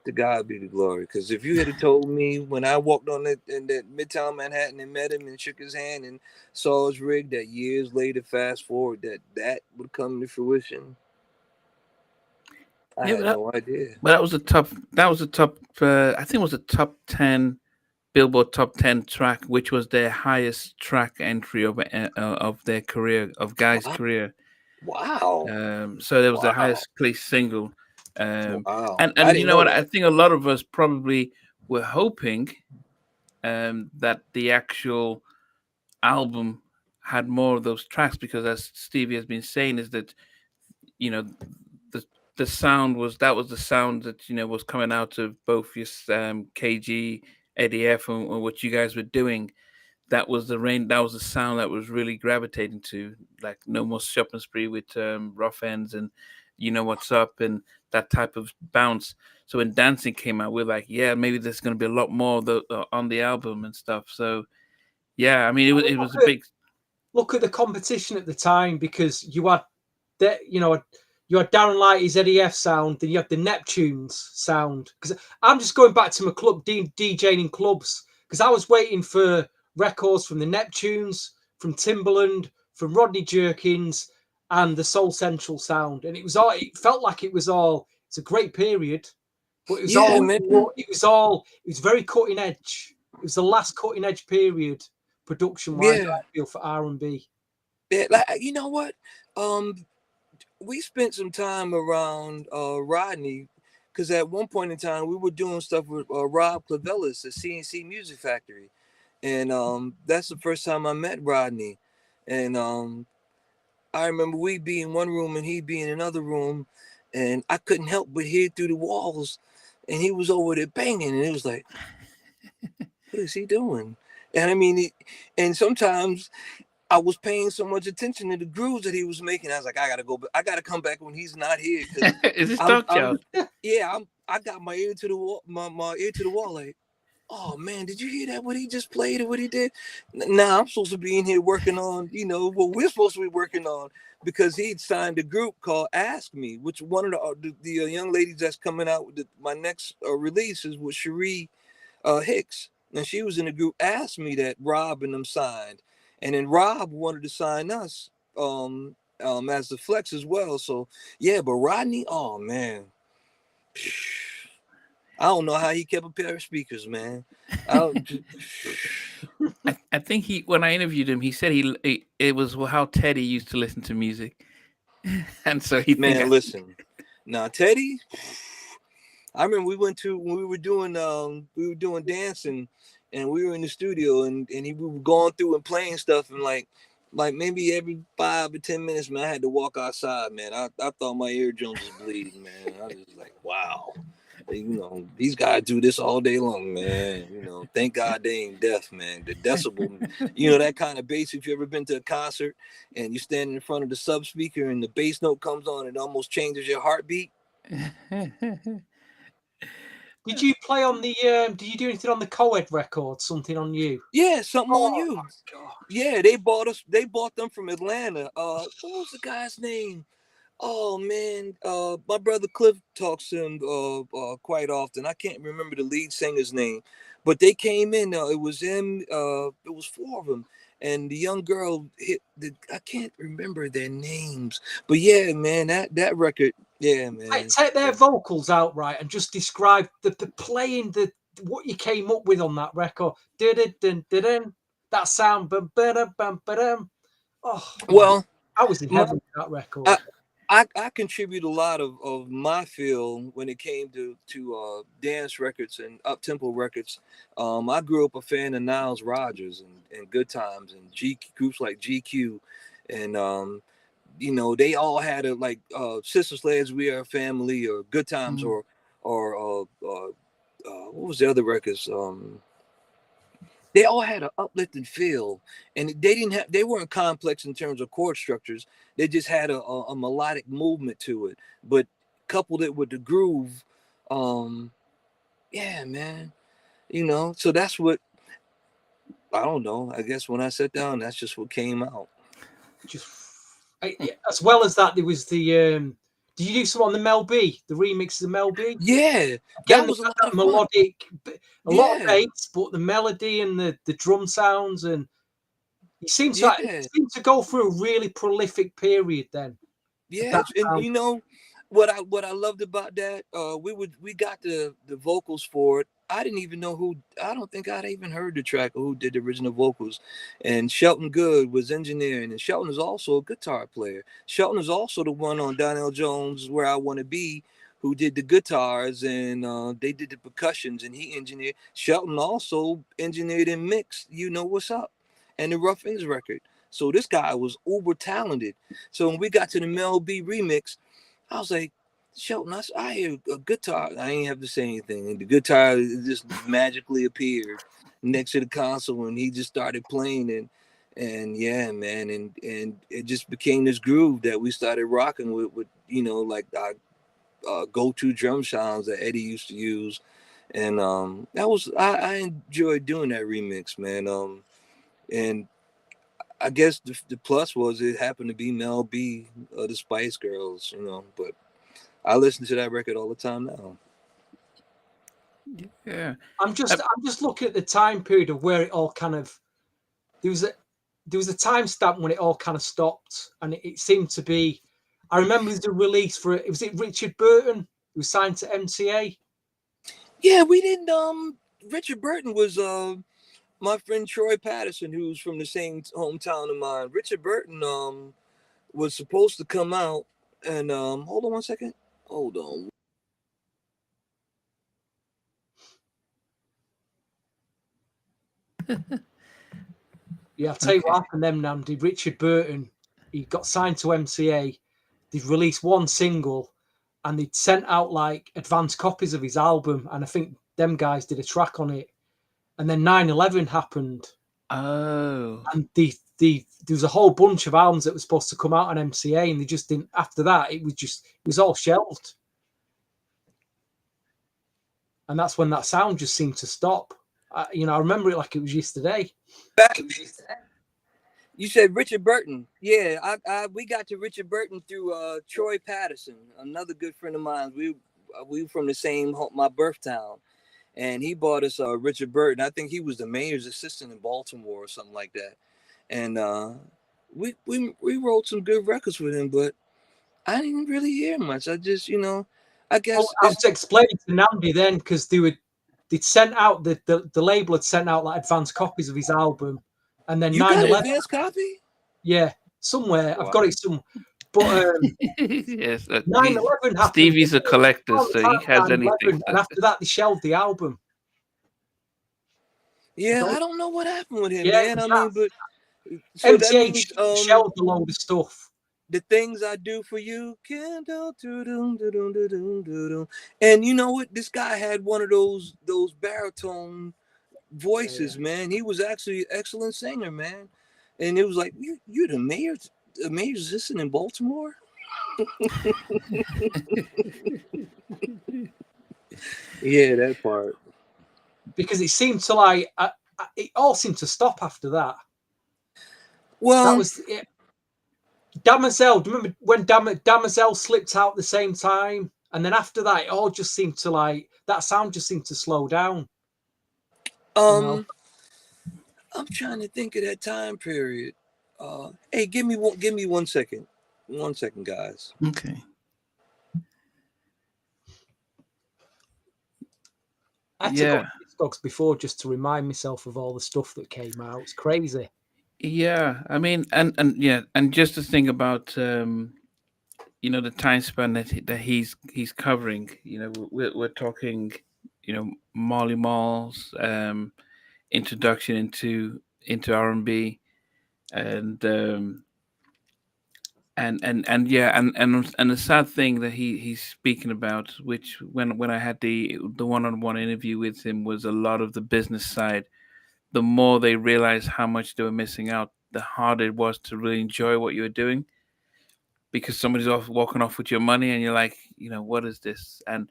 to God be the glory. Because if you had told me when I walked on that in that Midtown Manhattan and met him and shook his hand and saw his rig, that years later, fast forward, that would come to fruition, I yeah, had no idea. but that was a top. That was a top. I think it was a top 10 Billboard top 10 track, which was their highest track entry of their career, of Guy's Wow, career. wow, So there was the wow, highest place single. wow. I And you didn't know know what? I that. think a lot of us probably were hoping that the actual album had more of those tracks, because as Stevie has been saying, is that you know the the sound was that was the sound that was coming out of both your KG, Eddie F, and what you guys were doing. That was the rain. That was the sound that was really gravitating to, like No More Shopping Spree with Rough Ends and You Know What's Up and that type of bounce. So when Dancing came out, we're like, yeah, maybe there's going to be a lot more on the album and stuff. So yeah, I mean, it was a big. look at the competition at the time, because you had that, you had Darren Lighty's Eddie F sound, then you had the Neptunes sound. Because I'm just going back to my club, DJing in clubs, because I was waiting for records from the Neptunes, from Timbaland, from Rodney Jerkins, and the Soul Central sound, and it felt like it was it's a great period, but it was it was very cutting edge. It was the last cutting edge period production wise, I feel, for R&B. Yeah, like, you know what? We spent some time around Rodney, because at one point in time we were doing stuff with Rob Clavellis at CNC Music Factory, and that's the first time I met Rodney, and I remember we be in one room and he be in another room, and I couldn't help but hear through the walls, and he was over there banging, and it was like, what is he doing? And I mean, and sometimes I was paying so much attention to the grooves that he was making. I was like, I gotta go, I gotta come back when he's not here. Is this Dark Child? I got my ear to the wall, my ear to the wall, like, oh man, did you hear that? What he just played or what he did? Nah, I'm supposed to be in here working on, what we're supposed to be working on, because he'd signed a group called Ask Me, which one of the young ladies that's coming out with my next release is with Cherie Hicks, and she was in the group Ask Me that Rob and them signed, and then Rob wanted to sign us as the Flex as well. So yeah, but Rodney, oh man. I don't know how he kept a pair of speakers, man. I think when I interviewed him, he said it was how Teddy used to listen to music, and so he listen. Now Teddy, I remember when we were doing dancing, and we were in the studio, and we were going through and playing stuff, and like maybe every 5 or 10 minutes, man, I had to walk outside, man. I thought my eardrums was bleeding, man. I was just like, wow. These guys do this all day long, man. Thank God they ain't deaf, man. The decibel, that kind of bass. If you ever been to a concert and you stand in front of the sub speaker and the bass note comes on, it almost changes your heartbeat. Did you play on the? Did you do anything on the Coed record? Something on you? Yeah, something on you. Yeah, they bought us. They bought them from Atlanta. What was the guy's name? Oh man, my brother Cliff talks to him quite often. I can't remember the lead singer's name, but they came in. It was him. It was 4 of them, and the young girl I can't remember their names, but yeah, man, that record, yeah, man. Take their vocals outright and just describe the playing, what you came up with on that record. That sound. Oh well, I was in heaven with that record. I contribute a lot of my feel when it came to dance records and up-tempo records. I grew up a fan of Niles Rodgers and Good Times and groups like GQ, and they all had Sister Sledge, We Are a Family, or Good Times, or what was the other records? They all had an uplifting feel, and they weren't complex in terms of chord structures. They just had a melodic movement to it, but coupled it with the groove. Yeah, man. So that's what, I don't know. I guess when I sat down, that's just what came out. As well as that, there was the. Did you do some on the Mel B? The remix of the Mel B? Yeah, that was a lot of melodic, lot of bass, but the melody and the drum sounds, and it seemed to go through a really prolific period then. Yeah, and what I loved about that, we got the vocals for it. I didn't even know I don't think I'd even heard the track or who did the original vocals. And Shelton Good was engineering, and Shelton is also a guitar player. Shelton is also the one on Donnell Jones' Where I Want to Be, who did the guitars, and they did the percussions, and he engineered. Shelton also engineered and mixed You Know What's Up and the Rough Things record. So this guy was uber talented. So when we got to the Mel B remix, I was like, Shelton, I hear a guitar. I ain't have to say anything. And the guitar just magically appeared next to the console, and he just started playing, and yeah, man, and it just became this groove that we started rocking with like our go-to drum sounds that Eddie used to use, and I enjoyed doing that remix, man. And I guess the plus was it happened to be Mel B, the Spice Girls, you know. But I listen to that record all the time now. Yeah. I'm just looking at the time period of where it all kind of there was a timestamp when it all kind of stopped, and it seemed to be. I remember there's a release for it. Was it Richard Burton who was signed to MCA? Yeah, we didn't. Richard Burton was my friend Troy Patterson, who's from the same hometown of mine. Richard Burton was supposed to come out, and hold on one second. Hold on. Yeah, I'll tell you what happened then, Nandi. Richard Burton, he got signed to MCA. They'd released one single, and they'd sent out like advanced copies of his album, and I think them guys did a track on it. And then 9/11 happened. Oh. And there was a whole bunch of albums that were supposed to come out on MCA, and they just didn't. After that, it was all shelved. And that's when that sound just seemed to stop. I remember it like it was yesterday. You said Richard Burton. Yeah, we got to Richard Burton through Troy Patterson, another good friend of mine. We were from the same my birth town, and he bought us Richard Burton. I think he was the mayor's assistant in Baltimore or something like that. And we wrote some good records with him, but I didn't really hear much. I just, I guess I was explaining to Nandi then because they'd sent out the label had sent out like advanced copies of his album, and then you got 9/11. an advanced copy? Yeah, somewhere. Wow. I've got it some. But yes, 9/11 happened. Stevie's a collector, so he has anything. And after that, they shelved the album. Yeah, I don't know what happened with him, Yeah, man. I mean, but so MTA shelved a load of stuff. The things I do for you, and you know what? This guy had one of those baritone voices, man. He was actually an excellent singer, man. And it was like, you're the mayor's assistant in Baltimore. Yeah, that part. Because it seemed to like it all seemed to stop after that. Well, that was it. Damosel, do you remember when Damosel slipped out at the same time? And then after that, it all just seemed to like that sound just seemed to slow down. I'm trying to think of that time period. Hey, give me 1 second. 1 second, guys. Okay. I had to go to Discogs before just to remind myself of all the stuff that came out. It's crazy. Yeah, I mean, and just to think about the time span that he's covering. We're talking, Marley Marl's introduction into R&B, and the sad thing that he's speaking about, which when I had the one-on-one interview with him, was a lot of the business side. The more they realized how much they were missing out, the harder it was to really enjoy what you were doing, because somebody's walking off with your money, and you're like, what is this? And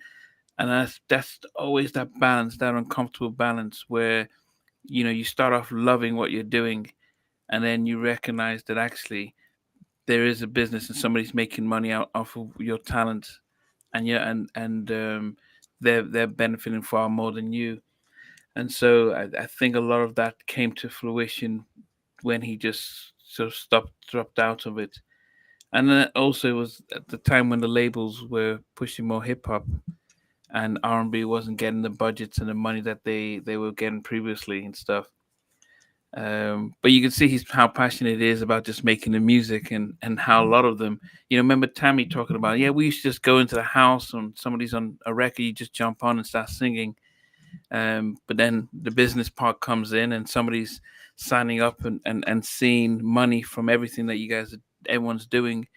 that's always that balance, that uncomfortable balance, where you start off loving what you're doing, and then you recognize that actually there is a business and somebody's making money off of your talent, and they're benefiting far more than you. And so I think a lot of that came to fruition when he just sort of dropped out of it. And then also it was at the time when the labels were pushing more hip hop, and R&B wasn't getting the budgets and the money that they were getting previously and stuff. But you can see how passionate it is about just making the music, and how a lot of them, remember Tammy talking about, we used to just go into the house and somebody's on a record, you just jump on and start singing. But then the business part comes in, and somebody's signing up and seeing money from everything that everyone's doing,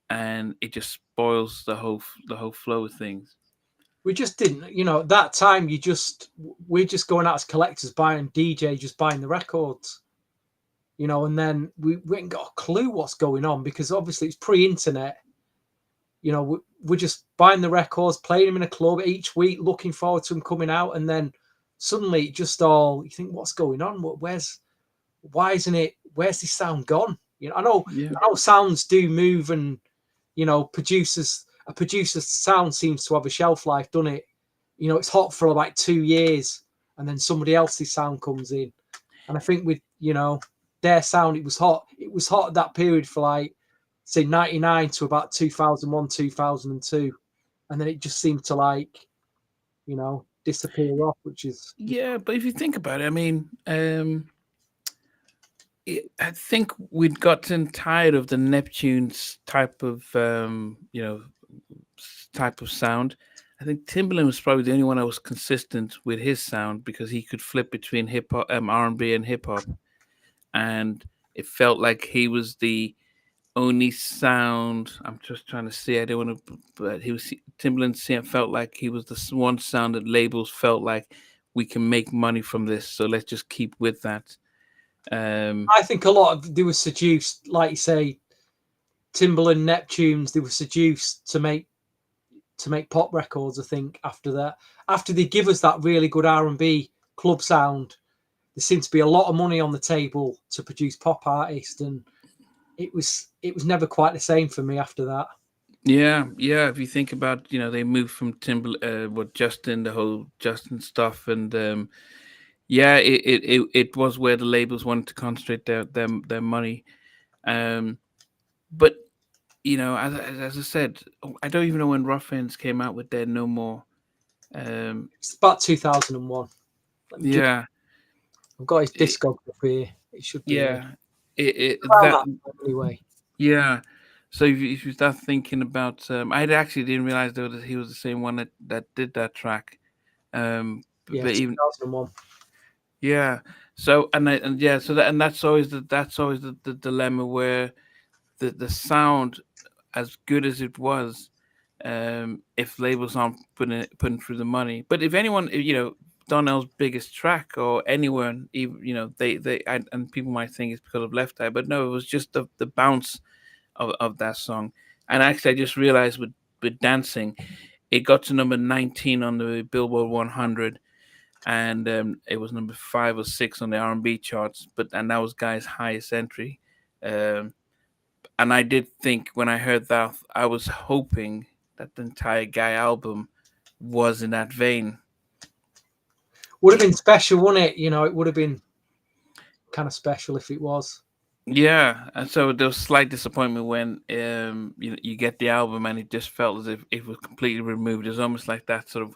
and it just spoils the whole flow of things. We just didn't, that time we're just going out as collectors, buying DJ, just buying the records, and then we ain't got a clue what's going on, because obviously it's pre-internet. We're just buying the records, playing them in a club each week, looking forward to them coming out, and then suddenly it just all, you think, what's going on? why isn't it? Where's this sound gone? You know, I Yeah. know sounds do move, and you know, a producer's sound seems to have a shelf life, doesn't it? You know, it's hot for like 2 years, and then somebody else's sound comes in. And I think with, you know, their sound, it was hot. It was hot at that period for like, say, 99 to about 2001, 2002. And then it just seemed to like, you know, disappear off, which is... Yeah, but if you think about it, I mean, I think we'd gotten tired of the Neptune's type of, type of sound. I think Timbaland was probably the only one that was consistent with his sound because he could flip between hip hop, R&B, and hip hop, and it felt like he was the only sound. I'm just trying to see. I don't want to, but Timbaland felt like he was the one sound that labels felt like we can make money from this, so let's just keep with that. I think a lot of they were seduced, like you say, Timbaland, Neptunes. They were seduced to make pop records. I think after that, after they give us that really good R&B club sound, there seemed to be a lot of money on the table to produce pop artists, and it was never quite the same for me after that. Yeah. If you think about, they moved from Justin, the whole Justin stuff, and it was where the labels wanted to concentrate their money. But as I said, I don't even know when Rough Ends came out with their No More. It's about 2001. Yeah. I've got his discography here. It should be. Yeah. Anyway. Yeah. So if you start thinking about, I actually didn't realize though that he was the same one that did that track. Yeah, but even 2001. Yeah. So that's always the dilemma where the sound, as good as it was, if labels aren't putting through the money. But if anyone, Donnell's biggest track or anyone, even and people might think it's because of Left Eye, but no, it was just the bounce of that song. And actually, I just realized with Dancing, it got to number 19 on the Billboard 100, and it was number 5 or 6 on the R&B charts. And that was Guy's highest entry. And I did think when I heard that, I was hoping that the entire Guy album was in that vein. Would have been special, wouldn't it? It would have been kind of special if it was. Yeah, and so there was slight disappointment when you get the album and it just felt as if it was completely removed. It was almost like that sort of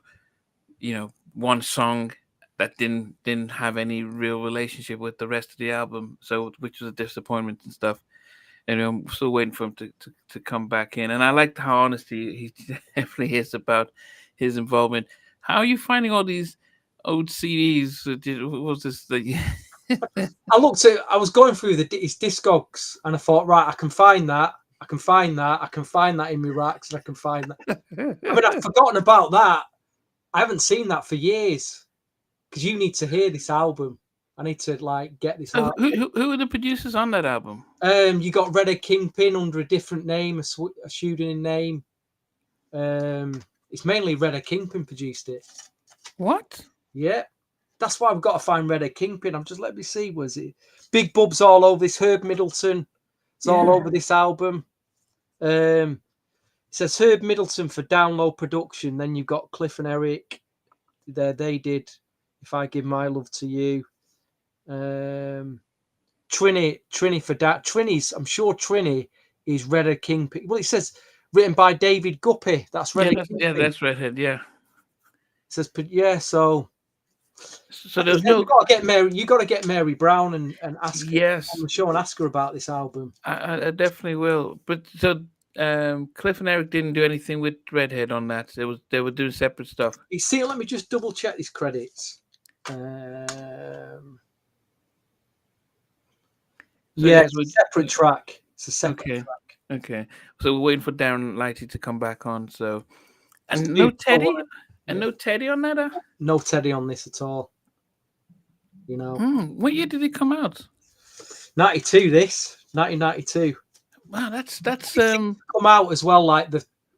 one song that didn't have any real relationship with the rest of the album, so which was a disappointment and stuff. And I'm still waiting for him to come back in. And I liked how honest he definitely is about his involvement. How are you finding all these old CDs? What was this? I was going through his Discogs, and I thought, right, I can find that in my racks, and I can find that. I mean, I've forgotten about that. I haven't seen that for years, because you need to hear this album. I need to get this album. Who are the producers on that album? You got Redhead Kingpin under a different name, a pseudonym name. It's mainly Redhead Kingpin produced it. What? Yeah, that's why I've got to find Redhead Kingpin. Let me see. Was it Big Bub's all over this? Herb Middleton. It's all over this album. It says Herb Middleton for download production. Then you've got Cliff and Eric. They did If I Give My Love to You. Trini for that. I'm sure Trini is Redhead Kingpin. Well, it says written by David Guppy. That's Redhead. That's Redhead. Yeah. It says So there's no. You got to get Mary. You got to get Mary Brown and ask her on the show and ask her about this album. I definitely will. But so Cliff and Eric didn't do anything with Redhead on that. They were doing separate stuff. You see, let me just double check these credits. It's a separate track. It's a separate track. Okay. So we're waiting for Darren Lighty to come back on. So, and no Teddy, no Teddy on that. No Teddy on this at all. What year did it come out? 92. 1992. Wow, that's come out as well.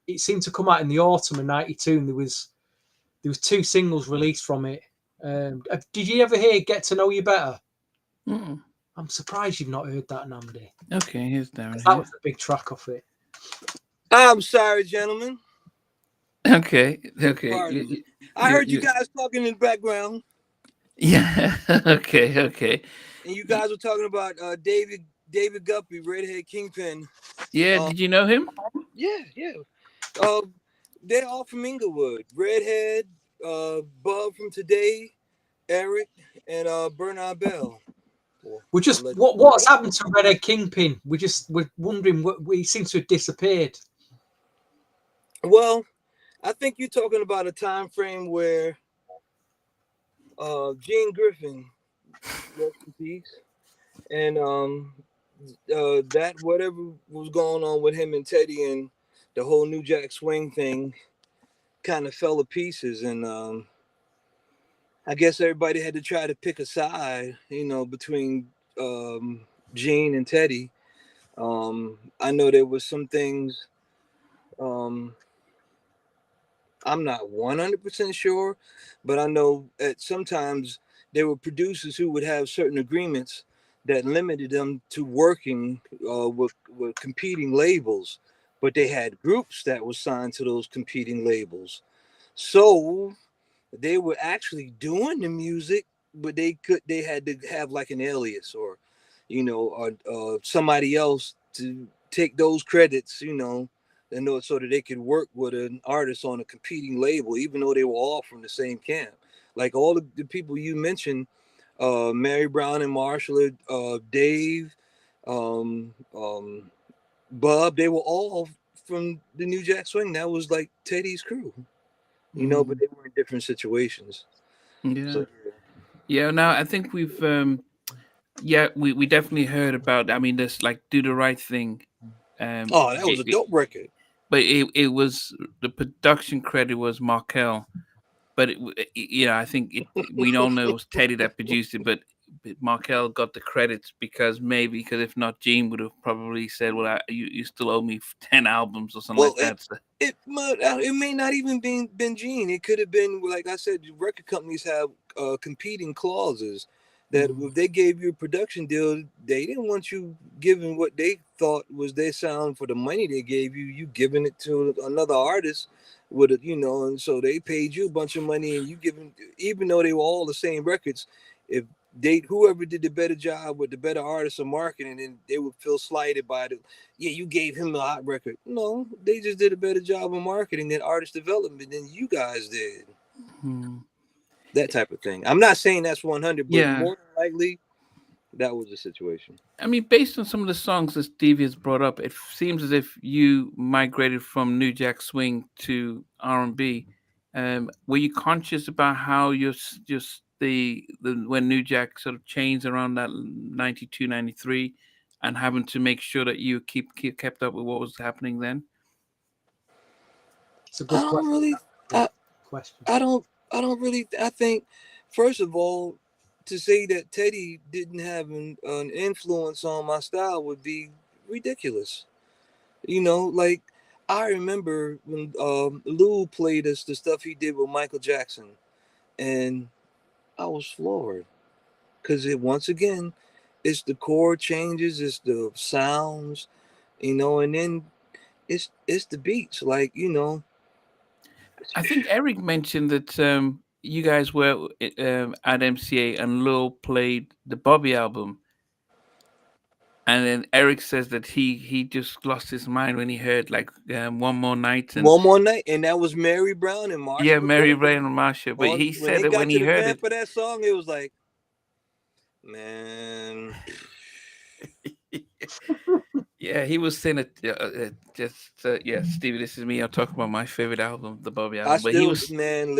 It seemed to come out in the autumn of 92, and there was 2 singles released from it. Did you ever hear "Get to Know You Better"? Mm-mm. I'm surprised you've not heard that, Namdi. Okay, here's Darren. That was a big track off it. I'm sorry, gentlemen. Okay. Pardon me. I heard you guys talking in the background. Yeah. Okay. And you guys were talking about David Guppy, Redhead Kingpin. Yeah. Did you know him? Yeah. They're all from Inglewood. Redhead, Bub from Today, Eric, and Bernard Bell. What's happened to Redhead Kingpin? We're wondering he seems to have disappeared. Well, I think you're talking about a time frame where Gene Griffin, rest in peace, and that whatever was going on with him and Teddy and the whole New Jack Swing thing kind of fell to pieces, and I guess everybody had to try to pick a side, between Gene and Teddy. I know there was some things. I'm not 100% sure, but I know that sometimes there were producers who would have certain agreements that limited them to working with competing labels, but they had groups that were signed to those competing labels. So they were actually doing the music, but they had to have like an alias or somebody else to take those credits, so that they could work with an artist on a competing label, even though they were all from the same camp. Like all the people you mentioned, Mary Brown and Marshall, Dave, Bub, they were all from the New Jack Swing. That was like Teddy's crew, but they were in different situations. Yeah. So, yeah. Now I think we've, we definitely heard about. I mean, this like "Do the Right Thing." that was a dope record. But it was, the production credit was Markel, but I think we all know it was Teddy that produced it, but Markel got the credits because if not, Gene would have probably said, "Well, you still owe me 10 albums or something like that." So. It may not even been Gene. It could have been, like I said, record companies have competing clauses that if they gave you a production deal, they didn't want you giving what they thought was their sound for the money they gave you. You giving it to another artist with it, and so they paid you a bunch of money, and you giving, even though they were all the same records, if whoever did the better job with the better artists of marketing, and they would feel slighted by it. Yeah, you gave him a hot record. No, they just did a better job of marketing and artist development than you guys did. That type of thing. I'm not saying that's 100, but more than likely, that was the situation. I mean, based on some of the songs that Stevie has brought up, it seems as if you migrated from New Jack Swing to R&B. Were you conscious about how when New Jack sort of changed around that 92, 93, and having to make sure that you kept up with what was happening then? It's a good question. I don't really. I think, first of all, to say that Teddy didn't have an influence on my style would be ridiculous. Like I remember when Lou played us the stuff he did with Michael Jackson, and I was floored because once again, it's the chord changes, it's the sounds, and then it's the beats, like I think Eric mentioned that you guys were at MCA and Lil played the Bobby album. And then Eric says that he just lost his mind when he heard like One More Night. One More Night, and that was Mary Brown and Marsha. Yeah, Mary Brown and Marsha. But he said that when he heard it for that song, it was like, man. Yeah, he was saying it. Stevie, this is me. I'm talking about my favorite album, the Bobby album.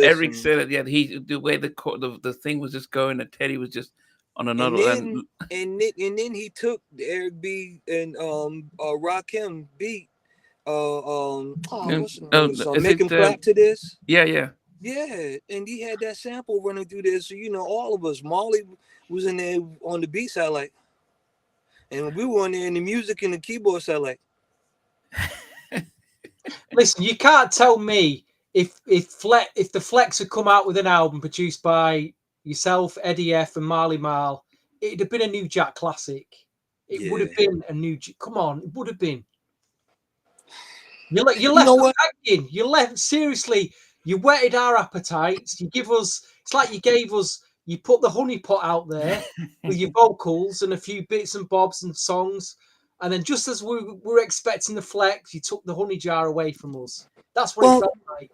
Eric said it. Yeah, the way the thing was just going, that Teddy was just on another. And then he took the Eric B and Rakim beat. What's the name of the song? Make him clap to this. Yeah. Yeah, and he had that sample running through there. So all of us. Molly was in there on the B side, like. And we were on there in the music and the keyboard side, like. Listen, you can't tell me if the Flex had come out with an album produced by yourself, Eddie F, and Marley Marl, it'd have been a New Jack classic. It would have been a new. Come on, it would have been. You left us hanging. You left, seriously. You whetted our appetites. You give us. It's like you gave us. You put the honey pot out there with your vocals and a few bits and bobs and songs, and then just as we were expecting the flex, you took the honey jar away from us. That's what it felt like.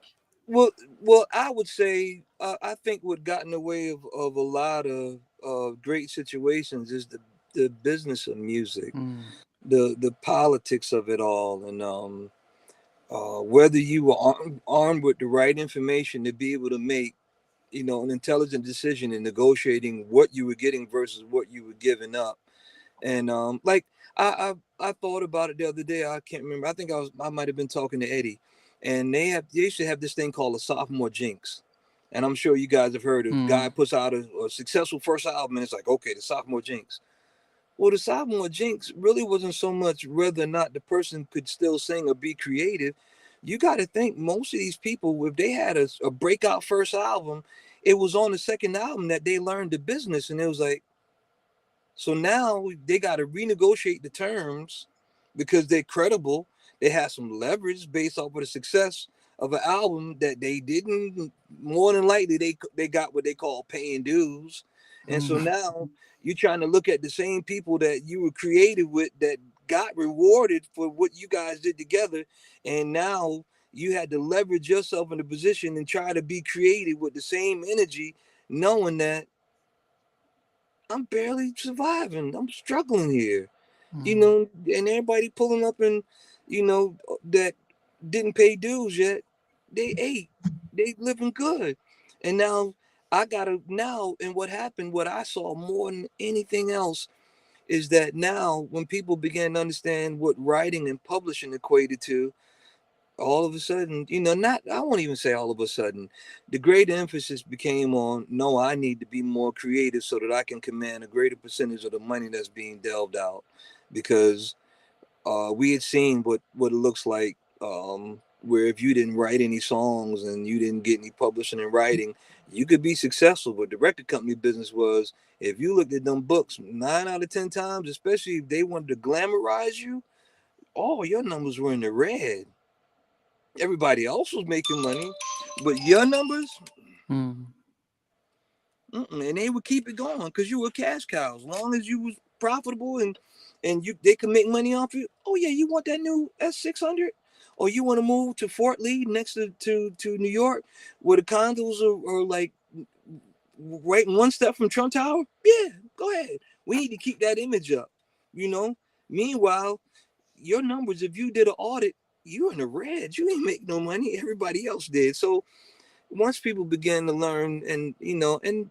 Well, I would say I think what got in the way of a lot of great situations is the business of music, the politics of it all, and whether you were armed with the right information to be able to make, an intelligent decision in negotiating what you were getting versus what you were giving up. And like I thought about it the other day. I can't remember. I think I might have been talking to Eddie, and they used to have this thing called a sophomore jinx. And I'm sure you guys have heard of guy puts out a successful first album, and it's like, okay, the sophomore jinx. Well, the sophomore jinx really wasn't so much whether or not the person could still sing or be creative. You got to think most of these people, if they had a breakout first album, it was on the second album that they learned the business. And it was like, so now they got to renegotiate the terms because they're credible. They have some leverage based off of the success of an album that they didn't, more than likely they got what they call paying dues. And so now you're trying to look at the same people that you were creative with that got rewarded for what you guys did together. And now you had to leverage yourself in a position and try to be creative with the same energy, knowing that I'm barely surviving. I'm struggling here, and everybody pulling up and, that didn't pay dues yet. They ate, they living good. And now and what happened, what I saw more than anything else is that now when people began to understand what writing and publishing equated to, all of a sudden, I won't even say all of a sudden, the great emphasis became on, no, I need to be more creative so that I can command a greater percentage of the money that's being delved out. Because we had seen what it looks like, where if you didn't write any songs and you didn't get any publishing and writing, you could be successful. But the record company business was, if you looked at them books 9 out of 10 times, especially if they wanted to glamorize you, all your numbers were in the red. Everybody else was making money, but your numbers, and they would keep it going because you were cash cow. As long as you was profitable and they could make money off you. Oh yeah, you want that new S600, or you want to move to Fort Lee next to New York, where the condos are like right one step from Trump Tower? Yeah, go ahead. We need to keep that image up. Meanwhile, your numbers, if you did an audit, you're in the red. You ain't make no money. Everybody else did. So once people began to learn, and and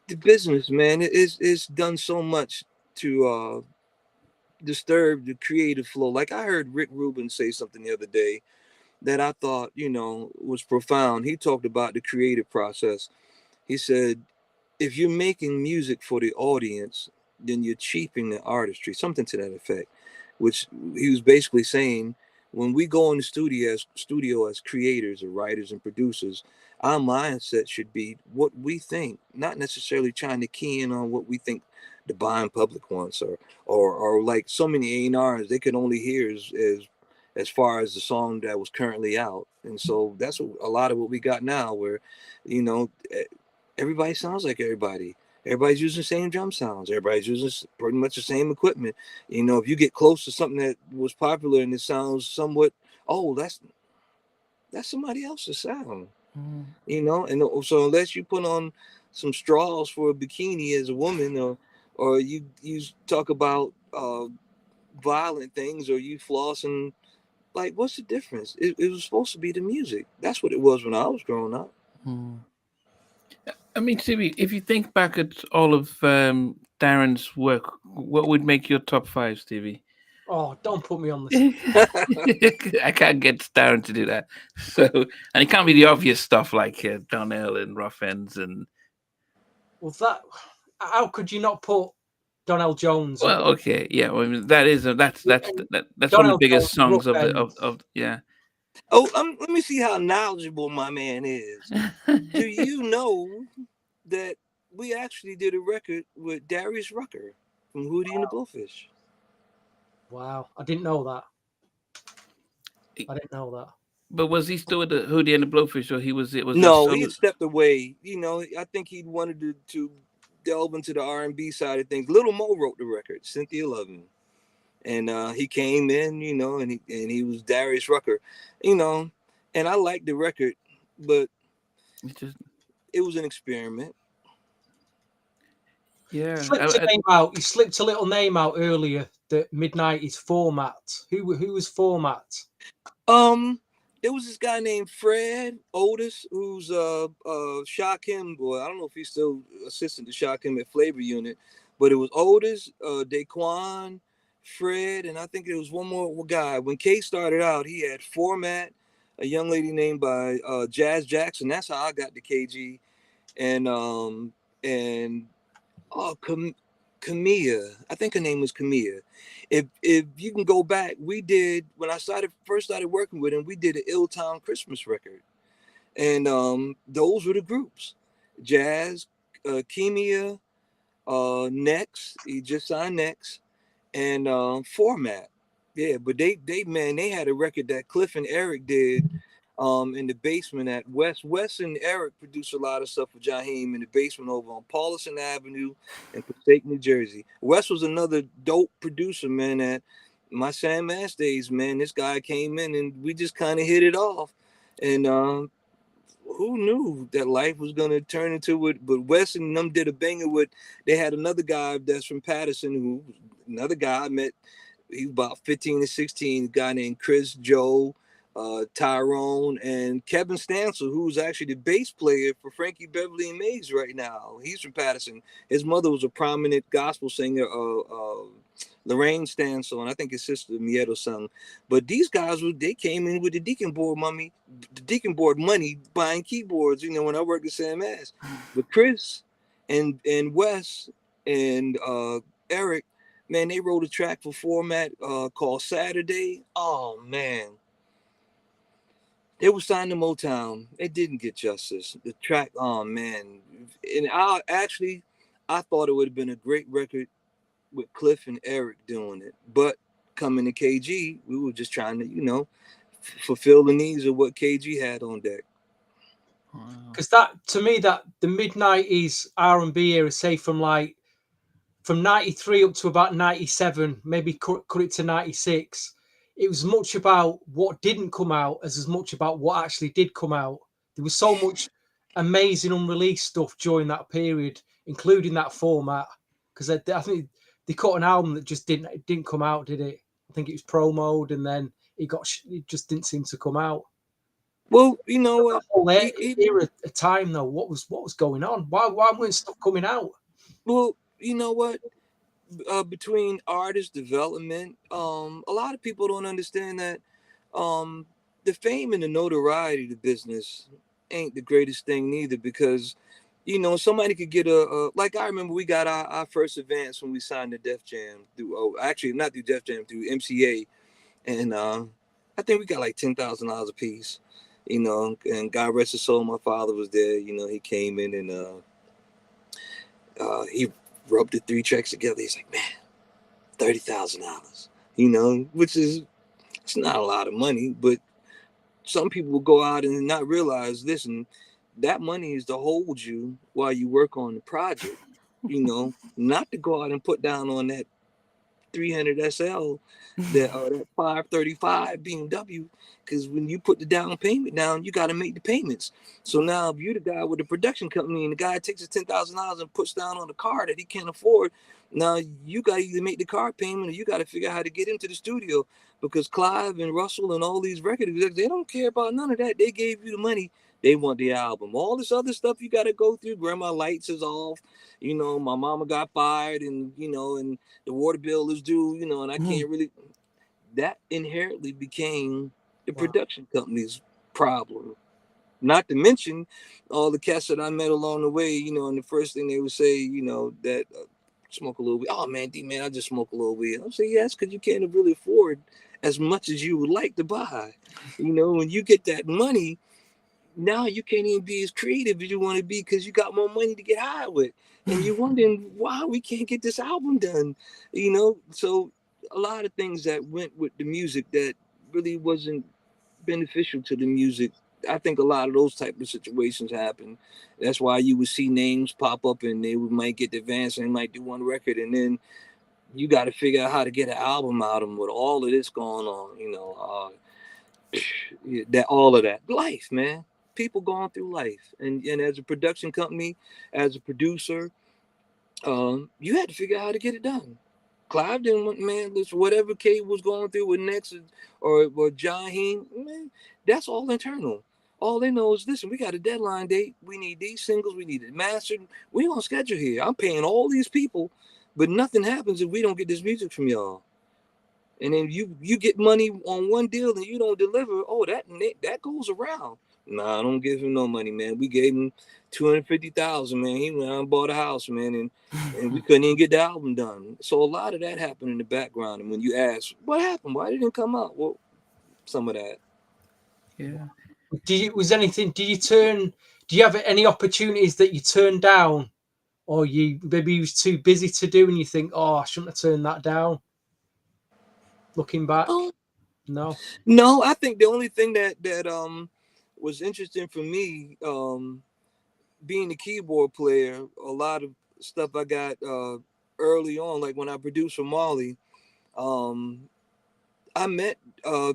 the business, man, it's done so much to disturb the creative flow. Like I heard Rick Rubin say something the other day that I thought, was profound. He talked about the creative process. He said, if you're making music for the audience, then you're cheapening the artistry, something to that effect, which he was basically saying, when we go in the studio as creators or writers and producers, our mindset should be what we think, not necessarily trying to key in on what we think the buying public wants, or like so many A&Rs, they could only hear as far as the song that was currently out. And so that's a lot of what we got now, where everybody sounds like everybody. Everybody's using the same drum sounds. Everybody's using pretty much the same equipment. If you get close to something that was popular and it sounds somewhat, oh, that's somebody else's sound. And so unless you put on some straws for a bikini as a woman, or you talk about violent things, or you flossing, like, what's the difference? It was supposed to be the music. That's what it was when I was growing up. I mean, Stevie, if you think back at all of Darren's work, what would make your top 5, Stevie? Oh, don't put me on this. I can't get Darren to do that. So, and it can't be the obvious stuff like Donnell and Rough Ends and. Well, how could you not put Donnell Jones? Well, okay, yeah. Well, I mean, that's one of the biggest songs of yeah. Oh, let me see how knowledgeable my man is. Do you know that we actually did a record with Darius Rucker from Hootie and the Blowfish. Wow, I didn't know that. I didn't know that. But was he still with the Hootie and the Blowfish, or it was a No, he solo? had stepped away. You know, I think he wanted to delve into the R&B side of things. Little Mo wrote the record, Cynthia Loving, and he came in, you know, and he was Darius Rucker, you know, and I liked the record, but it was an experiment. Yeah, You slipped a little name out earlier. The mid-90s format. Who was format? There was this guy named Fred Otis, who's Shakim boy. I don't know if he's still assistant to Shakim at Flavor Unit, but it was Otis, Daquan, Fred, and I think there was one more guy. When K started out, he had Format, a young lady named by Jazz Jackson. That's how I got to KG, and Camilla. I think her name was Camilla. If you can go back, we did when I first started working with him. We did an Ill Town Christmas record, and those were the groups: Jazz, Camilla, Next. He just signed Next, and Format. Yeah, but they had a record that Cliff and Eric did in the basement at West. West and Eric produced a lot of stuff with Jaheim in the basement over on Paulison Avenue in Passaic, New Jersey. West was another dope producer, man, at my Sam Ash days, man. This guy came in and we just kind of hit it off. And who knew that life was going to turn into it? But West and them did a banger with, they had another guy that's from Patterson, another guy I met, he was about 15 to 16, a guy named Chris Joe, Tyrone, and Kevin Stansel, who's actually the bass player for Frankie Beverly and Mays right now. He's from Patterson. His mother was a prominent gospel singer, Lorraine Stansel, and I think his sister Mieto sung. But these guys, they came in with the deacon board money, buying keyboards. You know, when I worked at Sam Ash, but Chris and Wes and Eric, man, they wrote a track for Format called Saturday. Oh man. It was signed to Motown. It didn't get justice. The track, oh man. And I thought it would have been a great record with Cliff and Eric doing it. But coming to KG, we were just trying to, you know, fulfill the needs of what KG had on deck. Because that, to me, that the mid-90s R&B era, say from 93 up to about 97, maybe cut it to 96, it was much about what didn't come out as much about what actually did come out. There was so much amazing unreleased stuff during that period, including that Format. Because I think they cut an album that just didn't come out, did it? I think it was promoed, and then it just didn't seem to come out. Well, you know what? Whole era of time though, what was going on? Why weren't stuff coming out? Well, you know what? Between artist development, a lot of people don't understand that the fame and the notoriety of the business ain't the greatest thing neither, because you know somebody could get like I remember we got our first advance when we signed to Def Jam through actually not through Def Jam, through MCA, and I think we got like $10,000 a piece, you know, and God rest his soul, my father was there, you know, he came in and he rubbed the 3 tracks together. He's like, man, $30,000, you know, which is, it's not a lot of money, but some people will go out and not realize this, and that money is to hold you while you work on the project, you know, not to go out and put down on that 300 SL, that 535 BMW, because when you put the down payment down, you got to make the payments. So now if you're the guy with the production company and the guy takes his $10,000 and puts down on a car that he can't afford, now you got to either make the car payment or you got to figure out how to get into the studio, because Clive and Russell and all these record execs, they don't care about none of that. They gave you the money. They want the album. All this other stuff you got to go through. Grandma lights is off. You know, my mama got fired, and you know, and the water bill is due. You know, and I can't really. That inherently became the production company's problem. Not to mention all the cats that I met along the way. You know, and the first thing they would say, you know, that smoke a little weed. Oh man, D-man, I just smoke a little weed. I'm saying, yes, because you can't really afford as much as you would like to buy. You know, when you get that money, now you can't even be as creative as you want to be because you got more money to get high with, and you're wondering why we can't get this album done, you know. So a lot of things that went with the music that really wasn't beneficial to the music. I think a lot of those type of situations happen. That's why you would see names pop up and they might get advanced and they might do one record, and then you got to figure out how to get an album out of them with all of this going on, you know. That all of that life, man. People going through life, and as a production company, as a producer, you had to figure out how to get it done. Clive didn't want, man, listen, whatever Kate was going through with Next or Jaheim, man, that's all internal. All they know is, listen, we got a deadline date. We need these singles. We need it mastered. We on schedule here. I'm paying all these people, but nothing happens if we don't get this music from y'all. And then you get money on one deal and you don't deliver. Oh, that goes around. Nah, I don't give him no money, man. We gave him 250,000, man. He went out and bought a house, man, and we couldn't even get the album done. So a lot of that happened in the background. And when you ask what happened, why didn't it come out? Well, some of that. Yeah. Did you turn? Do you have any opportunities that you turned down, or you maybe you was too busy to do, and you think, oh, I shouldn't have turned that down? Looking back, Oh, no. no, I think the only thing that was interesting for me, being a keyboard player, a lot of stuff I got early on, like when I produced for Marley, um, I met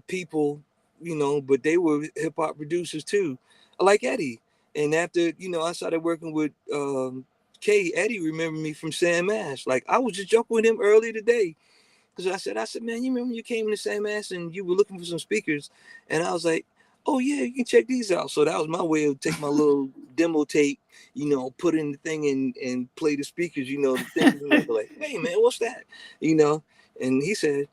people, you know, but they were hip hop producers too, like Eddie. And after, you know, I started working with Kay, Eddie remembered me from Sam Ash. Like I was just joking with him earlier today. Because I said, man, you remember when you came to Sam Ash and you were looking for some speakers? And I was like, oh yeah, you can check these out. So that was my way of take my little demo tape, you know, put in the thing and play the speakers, you know, the thing. Like, hey man, what's that? You know? And he said,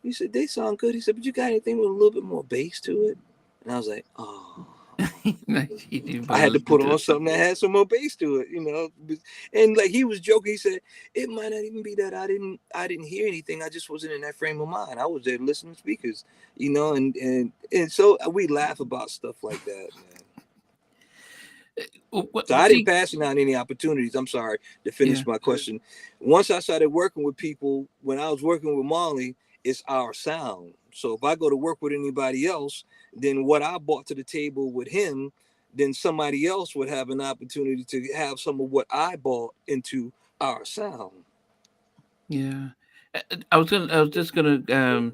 they sound good. He said, but you got anything with a little bit more bass to it? And I was like, oh. You didn't I bother had to listening put to on it. something that had some more bass to it, you know. And like he was joking, he said it might not even be that I didn't hear anything. I just wasn't in that frame of mind. I was there listening to speakers, you know, and so we laugh about stuff like that, man. So I didn't See, pass it on any opportunities. I'm sorry to yeah, finish my question. Once I started working with people, when I was working with Marley, it's our sound. So if I go to work with anybody else, then what I brought to the table with him, then somebody else would have an opportunity to have some of what I brought into our sound. yeah. I was just gonna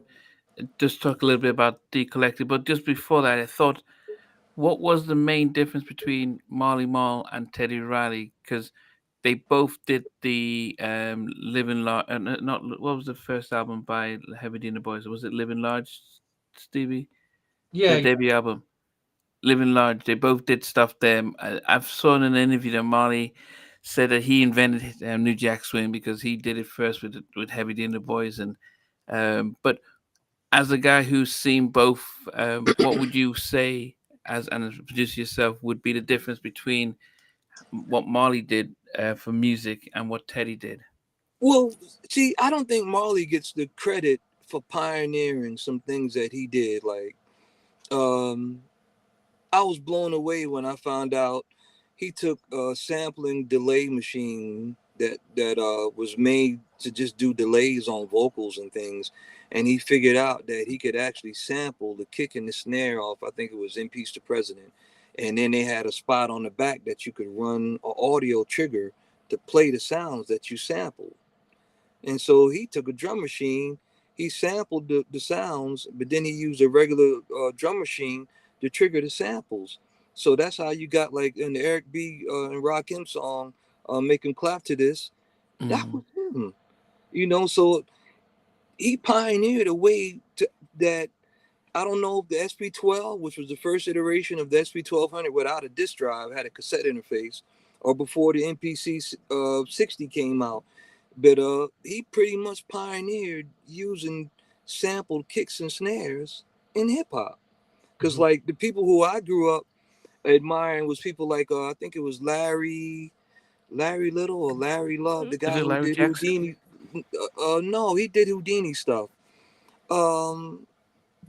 just talk a little bit about the collective, but just before that, I thought, what was the main difference between Marley Marl and Teddy Riley? Because they both did the Living Large. Not what was the first album by Heavy D and the Boys? Was it Living Large, Stevie? Yeah, The debut album, Living Large. They both did stuff there. I've saw in an interview that Marley said that he invented New Jack Swing because he did it first with Heavy D and the Boys, and but as a guy who's seen both, what would you say as a producer yourself would be the difference between what Marley did for music and what Teddy did? Well, see, I don't think Marley gets the credit for pioneering some things that he did. Like, um, I was blown away when I found out he took a sampling delay machine that was made to just do delays on vocals and things, and he figured out that he could actually sample the kick and the snare off. I think it was "In Peace to President," and then they had a spot on the back that you could run an audio trigger to play the sounds that you sampled. And so he took a drum machine, he sampled the sounds, but then he used a regular drum machine to trigger the samples. So that's how you got like in the Eric B. And Rakim song, "Make 'Em Clap to This." That Mm. was him, you know. So he pioneered a way that I don't know if the SP12, which was the first iteration of the SP1200 without a disk drive, had a cassette interface, or before the MPC 60 came out. But he pretty much pioneered using sampled kicks and snares in hip hop. Cause mhm. like the people who I grew up admiring was people like I think it was Larry Little or Larry Love, the Is guy it who Larry did Jackson? Houdini. No, he did Houdini stuff. Um,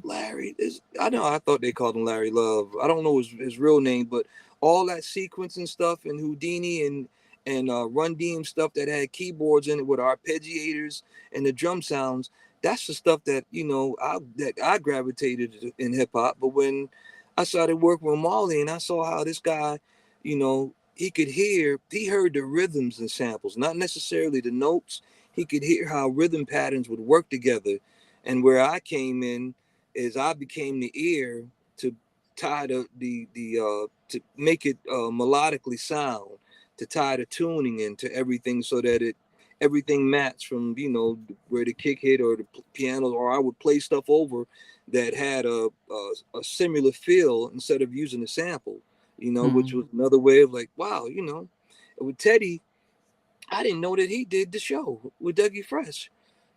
Larry is, I know, I thought they called him Larry Love. I don't know his real name, but all that sequencing stuff and Houdini and Run Deem stuff that had keyboards in it with arpeggiators and the drum sounds. That's the stuff that I gravitated to in hip hop. But when I started working with Marley and I saw how this guy, he heard the rhythms and samples, not necessarily the notes. He could hear how rhythm patterns would work together, and where I came in is I became the ear to tie to make it melodically sound, to tie the tuning into everything so that everything matched from where the kick hit or the piano, or I would play stuff over that had a similar feel instead of using a sample, which was another way of like, wow, with Teddy, I didn't know that he did the show with Dougie Fresh,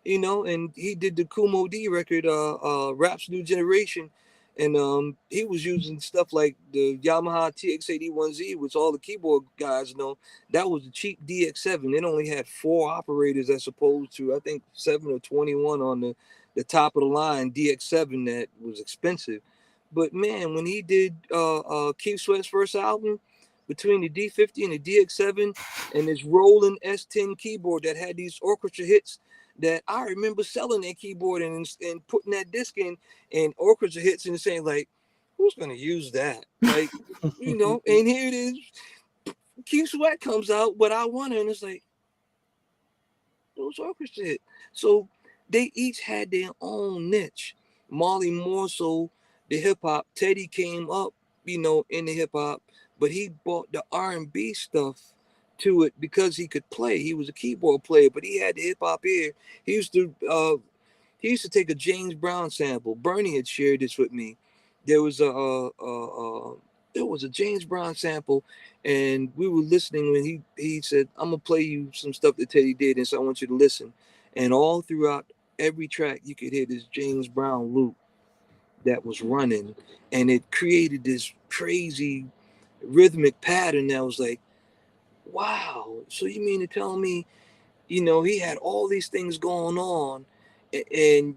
and he did the Kumo D record, Rap's New Generation, and he was using stuff like the Yamaha TX81Z, which all the keyboard guys know. That was the cheap DX7. It only had 4 operators as opposed to I think 7 or 21 on the top of the line DX7 that was expensive. But man, when he did Keith Sweat's first album, between the D50 and the DX7 and this Roland S10 keyboard that had these orchestra hits, that I remember selling that keyboard and putting that disc in and orchestra hits and saying like, who's gonna use that? Like, and here it is. Keith Sweat comes out, but I want it, and it's like those orchestra hits. So they each had their own niche. Marley more so the hip hop. Teddy came up, in the hip hop, but he brought the R&B stuff to it because he could play. He was a keyboard player, but he had the hip hop ear. He used to take a James Brown sample. Bernie had shared this with me. There was a James Brown sample, and we were listening when he said, "I'm gonna play you some stuff that Teddy did, and so I want you to listen." And all throughout every track, you could hear this James Brown loop that was running, and it created this crazy rhythmic pattern that was like, wow. So you mean to tell me, he had all these things going on, and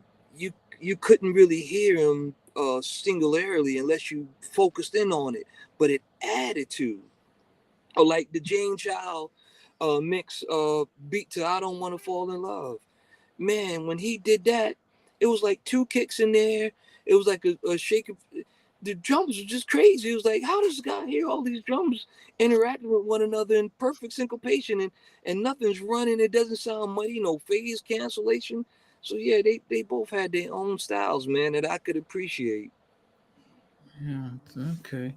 you couldn't really hear him singularly unless you focused in on it, but it added to, or like the Jane Child mix beat to I Don't Want to Fall in Love. Man, when he did that, it was like 2 kicks in there. It was like a shake of, the drums were just crazy. It was like, how does this guy hear all these drums interacting with one another in perfect syncopation, and nothing's running? It doesn't sound muddy, no phase cancellation. So yeah, they both had their own styles, man, that I could appreciate. Yeah, okay.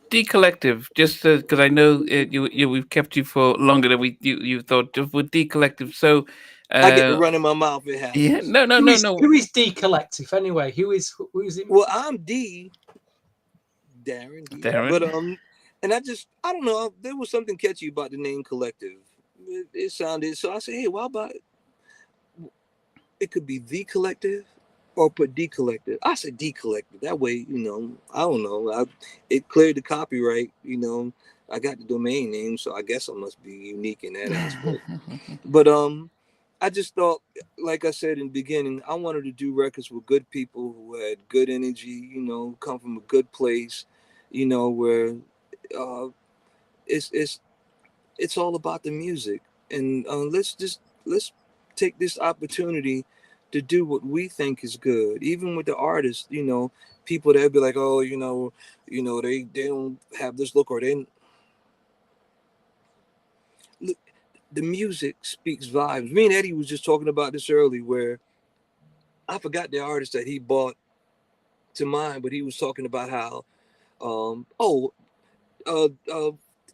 D Collective, just because I know we've kept you for longer than you thought. Just with D Collective, so I get to uh, run in my mouth. It yeah, happens. no, no, Who no, is no. who is D Collective anyway? Who is it? Well, I'm Darren D. Darren. But and I don't know. There was something catchy about the name Collective. It sounded so. I said, hey, well, about it could be the Collective, or put D Collective. I said D Collective. That way, I don't know. It cleared the copyright. I got the domain name, so I guess I must be unique in that aspect. But I just thought, like I said in the beginning, I wanted to do records with good people who had good energy, come from a good place, where uh, it's all about the music. And let's take this opportunity to do what we think is good, even with the artists. People that be like, oh, they don't have this look, or they look. The music speaks vibes. Me and Eddie was just talking about this early, where I forgot the artist that he bought to mine, but he was talking about how, the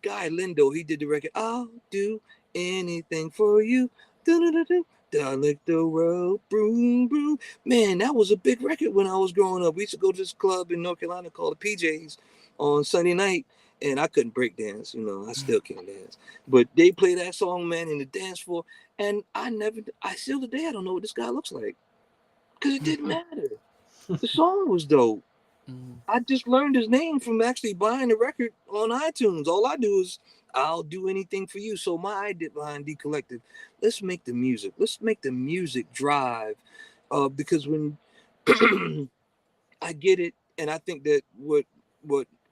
guy Lindo, he did the record. I'll do anything for you. Do-do-do-do. Down like the world, broom, broom. Man, that was a big record when I was growing up. We used to go to this club in North Carolina called the PJs on Sunday night, and I couldn't break dance. I still can't dance. But they play that song, man, in the dance floor, and I still today, I don't know what this guy looks like because it didn't matter. The song was dope. I just learned his name from actually buying the record on iTunes. All I do is I'll do anything for you. So my idea behind D Collective, let's make the music. Let's make the music drive. Because when I get it, and I think that what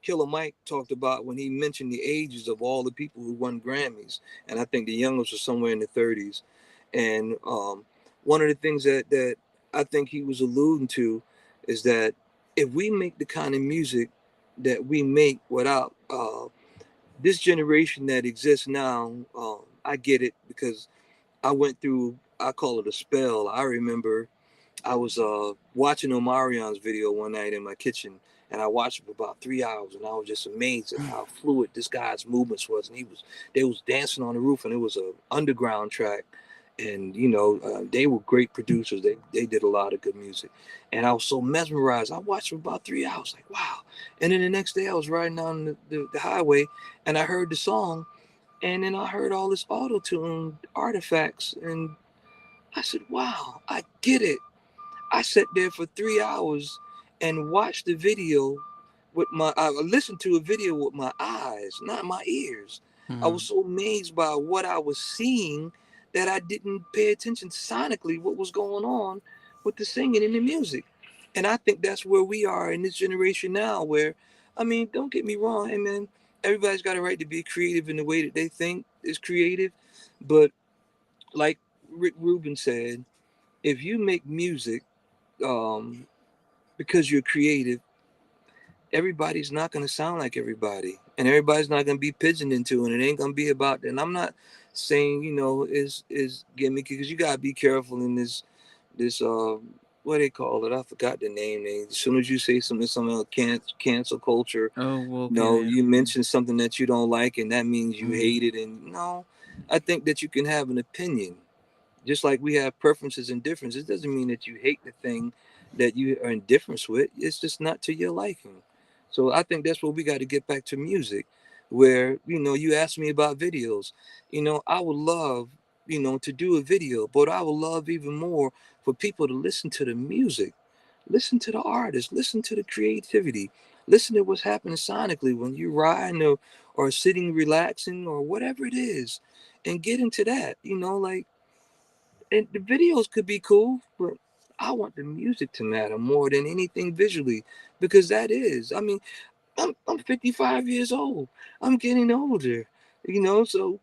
Killer Mike talked about when he mentioned the ages of all the people who won Grammys, and I think the youngest was somewhere in the 30s, and one of the things that I think he was alluding to is that if we make the kind of music that we make without this generation that exists now, I get it because I went through, I call it a spell. I remember I was watching Omarion's video one night in my kitchen, and I watched it for about 3 hours, and I was just amazed at how fluid this guy's movements was. And they was dancing on the roof, and it was a underground track, and they were great producers. They did a lot of good music, and I was so mesmerized. I watched for about 3 hours, like wow. And then the next day, I was riding down the highway, and I heard the song, and then I heard all this auto tune artifacts, and I said, wow, I get it. I sat there for 3 hours and watched the video I listened to a video with my eyes, not my ears. I was so amazed by what I was seeing that I didn't pay attention sonically what was going on with the singing and the music. And I think that's where we are in this generation now, where, I mean, don't get me wrong, hey man, everybody's got a right to be creative in the way that they think is creative. But like Rick Rubin said, if you make music um, because you're creative, everybody's not going to sound like everybody, and everybody's not going to be pigeoned into it. It ain't going to be about. And I'm not saying is gimmicky, because you got to be careful in this what they call it. I forgot the name. As soon as you say something like cancel culture, Oh, well, no, yeah. you mention something that you don't like, and that means you Mm. hate it. And no, I think that you can have an opinion. Just like we have preferences and differences, it doesn't mean that you hate the thing that you are indifferent with. It's just not to your liking. So I think that's what we got to get back to music, where you asked me about videos. I would love to do a video, but I would love even more for people to listen to the music, listen to the artist, listen to the creativity, listen to what's happening sonically when you're riding or sitting relaxing or whatever it is, and get into that. Like, and the videos could be cool, but I want the music to matter more than anything visually, because that is, I mean, I'm 55 years old. I'm getting older, so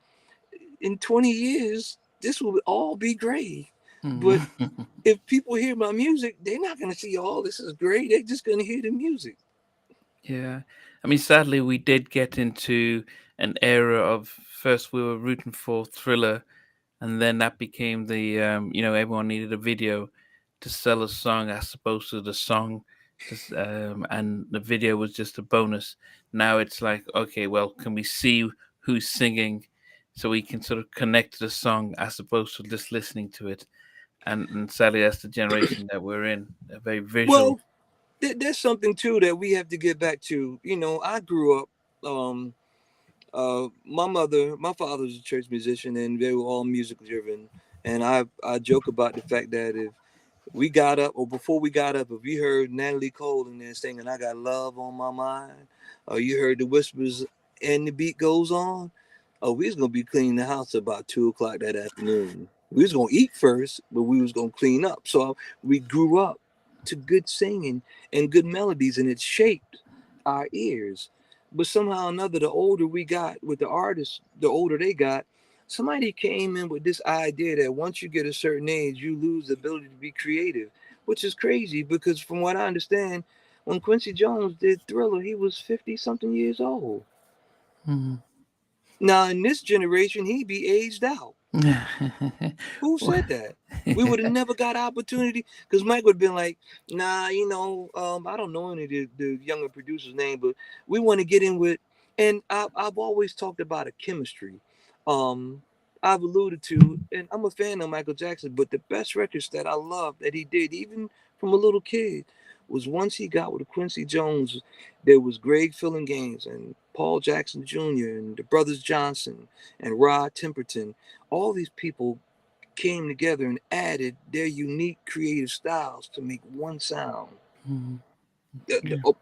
in 20 years, this will all be great. But Mhm. if people hear my music, they're not going to see, oh, this is great. They're just going to hear the music. Yeah. I mean, sadly, we did get into an era of first we were rooting for Thriller, and then that became everyone needed a video to sell a song as opposed to the song, and the video was just a bonus. Now it's like, okay, well, can we see who's singing so we can sort of connect to the song as opposed to just listening to it? And sadly, that's the generation that we're in. They're very visual. Well, there's something too that we have to get back to. I grew up. My father was a church musician, and they were all music driven. And I joke about the fact that if we got up, or before we got up, if we heard Natalie Cole in there singing "I Got Love on My Mind," or you heard the whispers and the beat goes on, oh, we was gonna be cleaning the house about 2 o'clock that afternoon. We was gonna eat first, but we was gonna clean up. So we grew up to good singing and good melodies, and it shaped our ears. But somehow or another, the older we got with the artists, the older they got, somebody came in with this idea that once you get a certain age, you lose the ability to be creative, which is crazy because from what I understand, when Quincy Jones did Thriller, he was 50 something years old. Mhm. Now, in this generation, he'd be aged out. Who Well, said that? We would have never got opportunity, because Mike would have been like, nah, I don't know any of the younger producers' name, but we want to get in with, and I've always talked about a chemistry. Um, I've alluded to, and I'm a fan of Michael Jackson, but the best records that I love that he did, even from a little kid, was once he got with Quincy Jones. There was Greg Gaines and Paul Jackson Jr. and the brothers Johnson and Rod Temperton. All these people came together and added their unique creative styles to make one sound. Mhm. The, Yeah. the,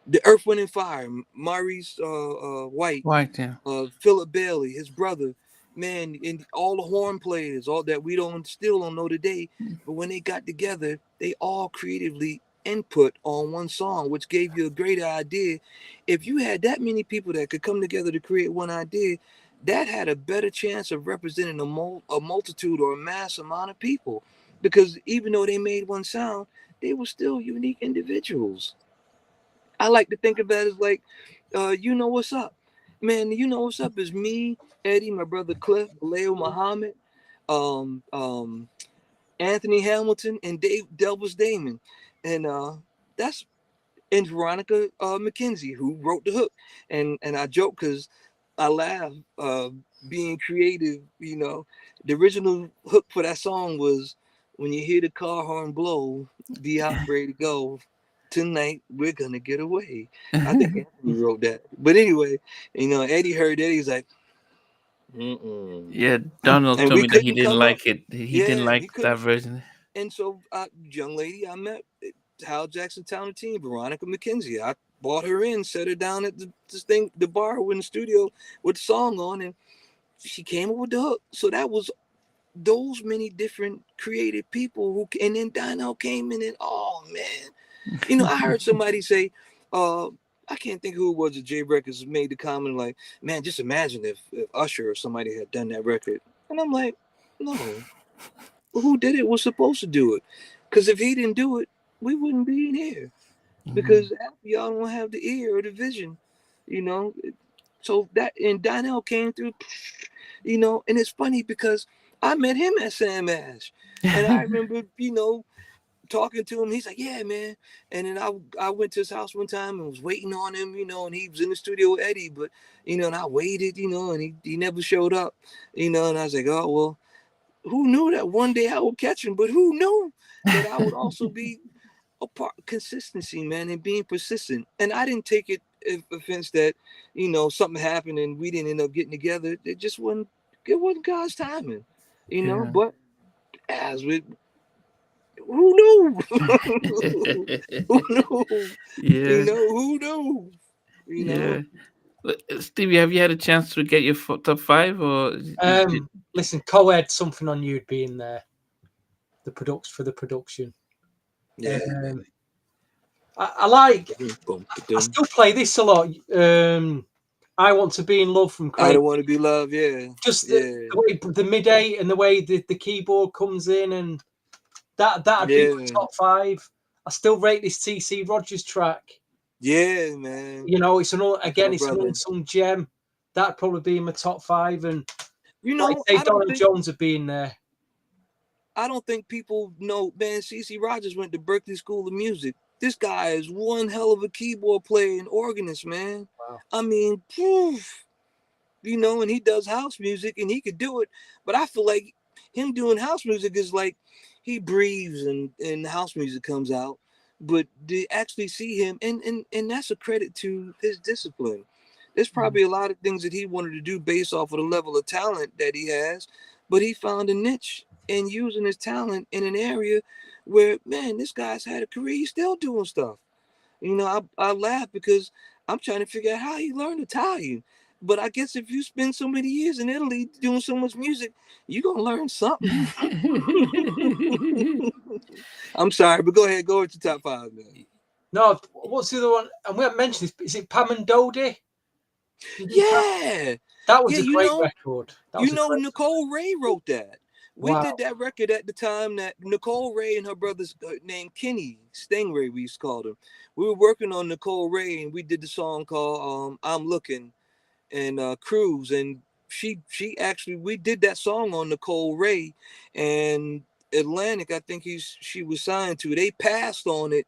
the Earth, Wind, and Fire, Maurice White, Right. Yeah. Philip Bailey, his brother. man, and all the horn players, all that we don't still don't know today, but when they got together, they all creatively input on one song, which gave you a great idea. If you had that many people that could come together to create one idea, that had a better chance of representing a multitude or a mass amount of people, because even though they made one sound, they were still unique individuals. I like to think of that as like, you know what's up, man. You know what's up is me, Eddie, my brother Cliff, Leo Muhammad, um, um, Anthony Hamilton, and Dave Delbus Damon, and that's and Veronica McKenzie, who wrote the hook. And I joke because I laugh, being creative. You know, the original hook for that song was, "When you hear the car horn blow, be out ready to go. Tonight we're gonna get away." I think Anthony wrote that. But anyway, you know, Eddie heard that. He's like, mm-mm. Yeah, Donald And told we me that he couldn't didn't come up. like it. He didn't Yeah, he like that couldn't. version. And so, young lady I met, Hal Jackson Town team, Veronica McKenzie. I brought her in, set her down at the bar in the studio with the song on, and she came up with the hook. So that was those many different creative people and then Donnell came in, and oh man, you know, I heard somebody say, uh, I can't think who it was. Jay Records made the comment like, "Man, just imagine if Usher or somebody had done that record." And I'm like, no, who did it was supposed to do it, because if he didn't do it, we wouldn't be in here, because half of y'all don't have the ear or the vision, you know. So that, and Donnell came through, you know. And it's funny because I met him at Sam Ash, and I remember, you know, talking to him. He's like, "Yeah, man." And then I went to his house one time and was waiting on him, you know, and he was in the studio with Eddie, but you know, and I waited, you know, and he never showed up, you know. And I was like, oh well, who knew that one day I would catch him? But who knew that I would also be a part consistency, man, and being persistent. And I didn't take it offense that, you know, something happened and we didn't end up getting together. It wasn't God's timing, you know. Yeah. But as with who knew? Who knew? You Yeah. know, who knew? You Yeah. know. Stevie, have you had a chance to get your top five, or Listen, co-ed something on you'd be in there. The production. Yeah. I like. I still play this a lot. I Want to Be in Love from I Craig. don't want to be loved. Yeah. Just Yeah. the way the mid eight and the way the keyboard comes in, and that'd be my top five. I still rate this T.C. Rogers track. Yeah, man. You know, it's an brother. unsung gem. That'd probably be in my top five. And You know, like I say, Donald Jones would be in there. I don't think people know, man. C.C. Rogers went to Berklee School of Music. This guy is one hell of a keyboard player and organist, man. Wow. I mean, poof, you know, and he does house music and he could do it. But I feel like him doing house music is like he breathes and house music comes out. But to actually see him, and that's a credit to his discipline. There's probably a lot of things that he wanted to do based off of the level of talent that he has, but he found a niche in using his talent in an area where, man, this guy's had a career. He's still doing stuff. You know, I laugh because I'm trying to figure out how he learned Italian. But I guess if you spend so many years in Italy doing so much music, you're going to learn something. I'm sorry, but go ahead. Go with your top five, man. No, what's the other one? And we haven't mentioned this. Is it Pam and Dodie? Yeah. That was a great record. Nicole Ray wrote that. We Wow. did that record at the time that Nicole Ray and her brother's named Kenny Stingray, we used to call him. We were working on Nicole Ray, and we did the song called I'm Looking, and Cruise. And she actually, we did that song on Nicole Ray, and Atlantic, I think she was signed to. They passed on it.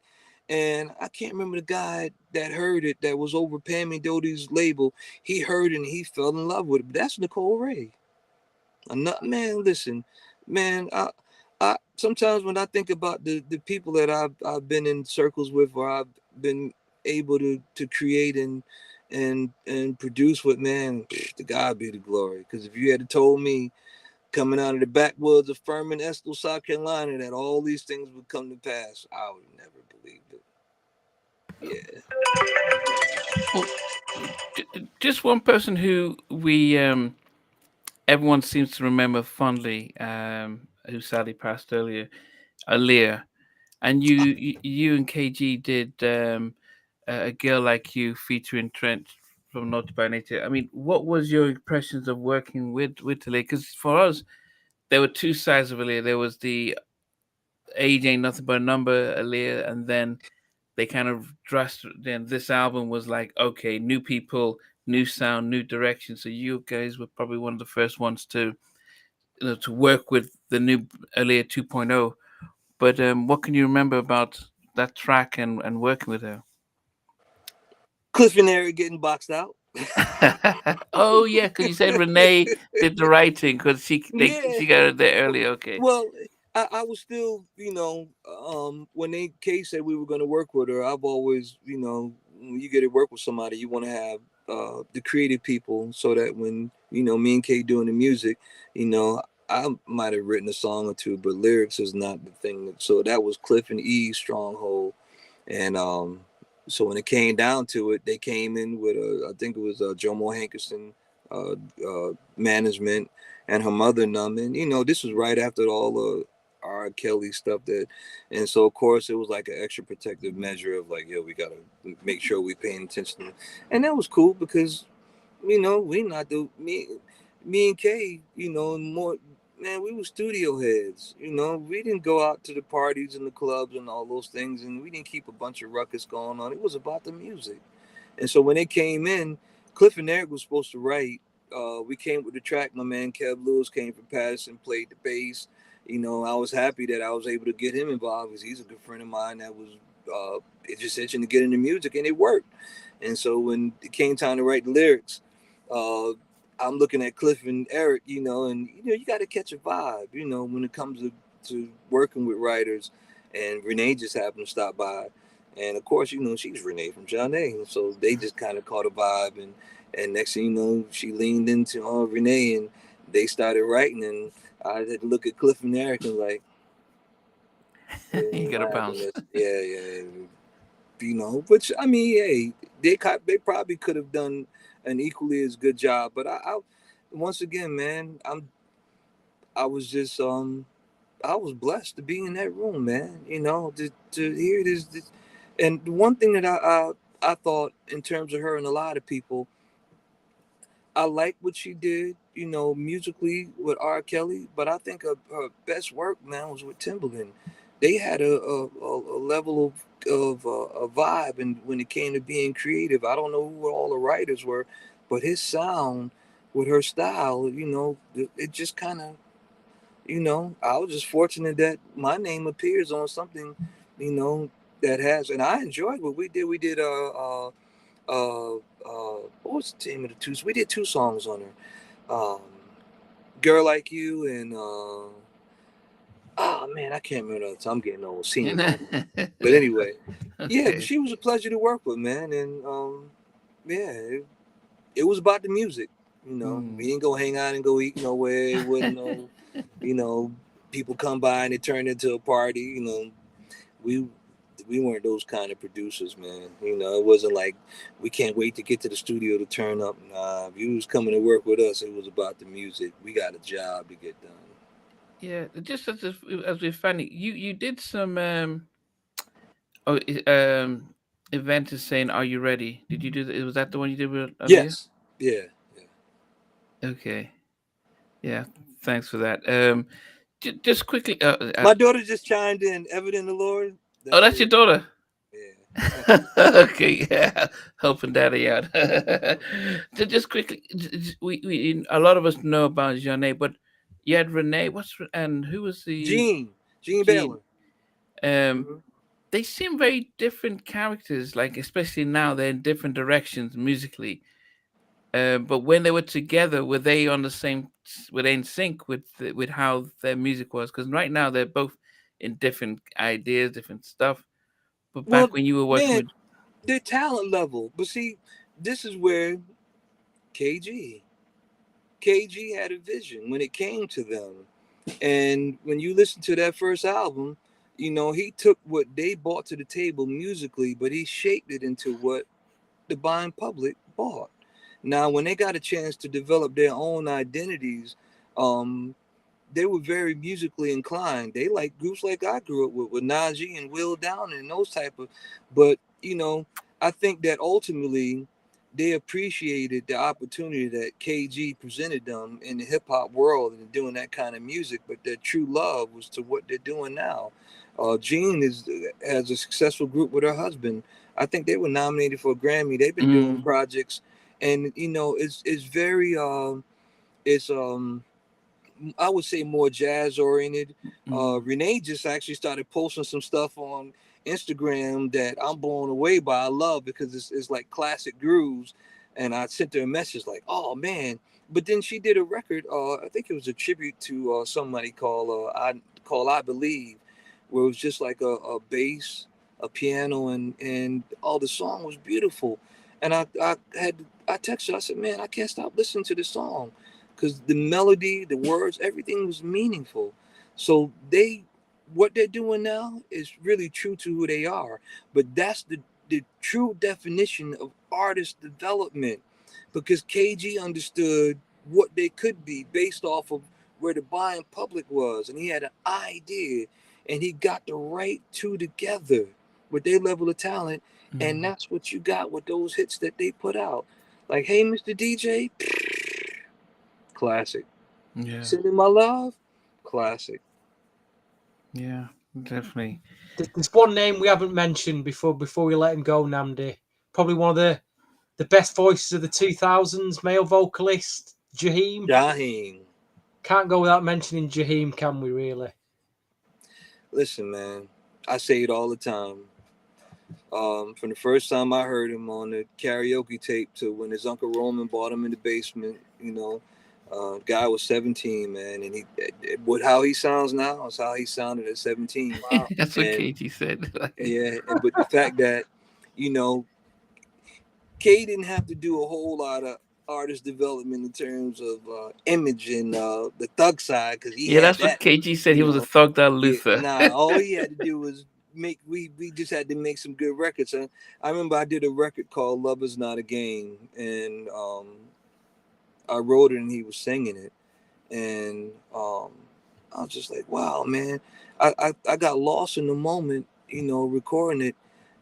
And I can't remember the guy that heard it that was over Pammy Dodie's label. He heard it and he fell in love with it. But that's Nicole Ray. Man, listen, man, I sometimes when I think about the people that I've been in circles with, or I've been able to create and produce with, man, to God be the glory. Because if you had told me coming out of the backwoods of Furman, Estill, South Carolina, that all these things would come to pass, I would have never believed it. Yeah. Well, just one person who we everyone seems to remember fondly, who sadly passed earlier, Aaliyah. And you and KG did a Girl Like You featuring Trent from Naughty by Nature. I mean, what was your impressions of working with Aaliyah? Because for us, there were two sides of Aaliyah. There was the Age Ain't Nothing But a Number Aaliyah, and then they kind of drastic. Then this album was like, okay, new people, new sound, new direction. So you guys were probably one of the first ones to to work with the new Aaliyah 2.0. But what can you remember about that track and working with her? Cliff and Eric getting boxed out. Oh yeah, because you said Renee did the writing because Yeah. she got it there early. Okay. Well, I was still, when they Kay said we were going to work with her, I've always, when you get to work with somebody, you want to have the creative people so that when, me and Kay doing the music, you know, I might have written a song or two, but lyrics is not the thing. So that was Cliff and E's stronghold. And so when it came down to it, they came in with I think it was Jomo Hankerson management and her mother and them. And, this was right after all the R. Kelly stuff and so of course it was like an extra protective measure of like, we got to make sure we paying attention. And that was cool because, we not me and Kay, more, man, we were studio heads. We didn't go out to the parties and the clubs and all those things, and we didn't keep a bunch of ruckus going on. It was about the music. And so when they came in, Cliff and Eric was supposed to write. We came with the track. My man Kev Lewis came from Patterson, played the bass. I was happy that I was able to get him involved because he's a good friend of mine that was just itching to get into music, and it worked. And so when it came time to write the lyrics, uh, I'm looking at Cliff and Eric, and you got to catch a vibe, when it comes to working with writers. And Renee just happened to stop by, and of course, she's Renee from Johnny, so they just kind of caught a vibe, and next thing you know, she leaned into Renee, and they started writing, and I had to look at Cliff and Eric and like, You got to what happened? bounce. Yeah, which I mean, hey, they probably could have done an equally as good job, but I once again, man, I was just I was blessed to be in that room, man. To hear this, and the one thing that I thought in terms of her and a lot of people, I like what she did, musically with R. Kelly, but I think her best work, man, was with Timbaland. They had a level of a vibe, and when it came to being creative, I don't know who all the writers were, but his sound with her style, it just kind of, I was just fortunate that my name appears on something, that has, and I enjoyed what we did. We did what was the name of the two? We did two songs on her, "Girl Like You" and oh man, I can't remember. I'm getting old, senior moment. But anyway, yeah, but Okay. she was a pleasure to work with, man, and yeah, it was about the music. We didn't go hang out and go eat nowhere. It wasn't no, you know, people come by and it turned into a party. We we weren't those kind of producers, man. It wasn't like we can't wait to get to the studio to turn up. Nah, if you was coming to work with us, it was about the music. We got a job to get done. Yeah, just as we're funny, you did some oh event is saying, "Are you ready?" Did you do that? Was that the one you did with Aaliyah? Yes, yeah, yeah. Okay. Yeah. Thanks for that. Just quickly. My daughter just chimed in. Ever in the Lord. Oh, That's that's her. your daughter. Yeah. Okay, yeah, helping daddy out. Just quickly, we a lot of us know about Jeanne, but you had Renee. And who was the Gene Jean? Baylor. Um, Hmm. they seem very different characters. Like especially now, they're in different directions musically. But when they were together, were they on the same? Were they in sync with with how their music was? Because right now they're both in different ideas, different stuff. But Well, back when you were working man, with, their talent level. But see, this is where KG. KG had a vision when it came to them. And when you listen to that first album, he took what they brought to the table musically, but he shaped it into what the buying public bought. Now, when they got a chance to develop their own identities, um, they were very musically inclined. They like groups like I grew up with Najee and Will Down and those type of. But I think that ultimately they appreciated the opportunity that KG presented them in the hip hop world and doing that kind of music. But their true love was to what they're doing now. Jean has a successful group with her husband. I think they were nominated for a Grammy. They've been doing Mm. projects, and it's very it's I would say more jazz oriented. Mm. Renee just actually started posting some stuff on Instagram that I'm blown away by. I love because it's like classic grooves. And I sent her a message like, "Oh man!" But then she did a record. I think it was a tribute to somebody called I Believe, where it was just like a bass, a piano, and all the song was beautiful. And I texted her. I said, "Man, I can't stop listening to this song." Because the melody, the words, everything was meaningful. So what they're doing now is really true to who they are. But that's the true definition of artist development, because KG understood what they could be based off of where the buying public was, and he had an idea, and he got the right two together with their level of talent, and Mm. that's what you got with those hits that they put out. Like, hey, Mr. DJ, classic. Yeah. Sending my love, classic. Yeah. Definitely. There's one name we haven't mentioned before we let him go, Namdi. Probably one of the best voices of the 2000s, male vocalist, Jaheim. Jaheim. Can't go without mentioning Jaheim, can we, really? Listen, man, I say it all the time. From the first time I heard him on the karaoke tape to when his Uncle Roman bought him in the basement, guy was 17, man, and with how he sounds now is how he sounded at 17. Wow. That's what And Katie said. yeah, but the fact that, you know, K didn't have to do a whole lot of artist development in terms of image and the thug side, because he Yeah, had that's what that. KG said. You He was a know, thugged out yeah, Luther. nah. All he had to do was make. We just had to make some good records. And I remember I did a record called "Love Is Not a Game," and I wrote it, and he was singing it, and I was just like, wow, man. I got lost in the moment, recording it,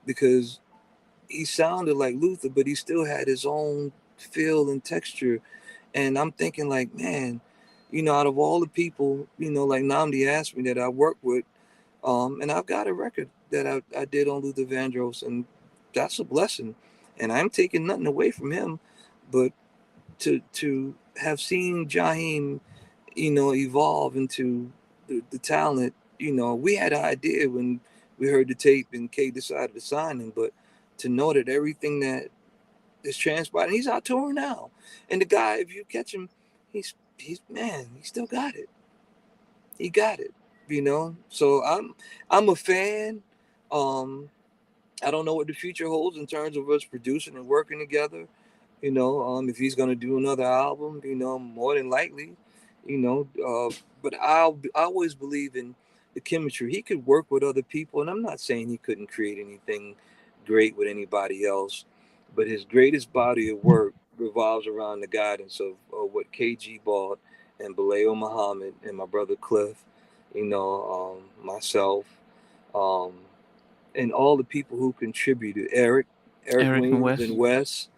because he sounded like Luther, but he still had his own feel and texture. And I'm thinking, like, man, out of all the people, like Namdi asked me that I work with, and I've got a record that I did on Luther Vandross, and that's a blessing. And I'm taking nothing away from him, but to have seen Jaheim, evolve into the talent, we had an idea when we heard the tape and Kay decided to sign him, but to know that everything that is transpired, and he's out touring now, and the guy, if you catch him, he's man, he still got it. He got it, So I'm a fan. Um, I don't know what the future holds in terms of us producing and working together. If he's gonna do another album, more than likely, but I always believe in the chemistry. He could work with other people, and I'm not saying he couldn't create anything great with anybody else, but his greatest body of work revolves around the guidance of what KG bought and Baleo Muhammad and my brother Cliff, myself, um, and all the people who contributed. Eric Eric and Williams Wes. and Wes,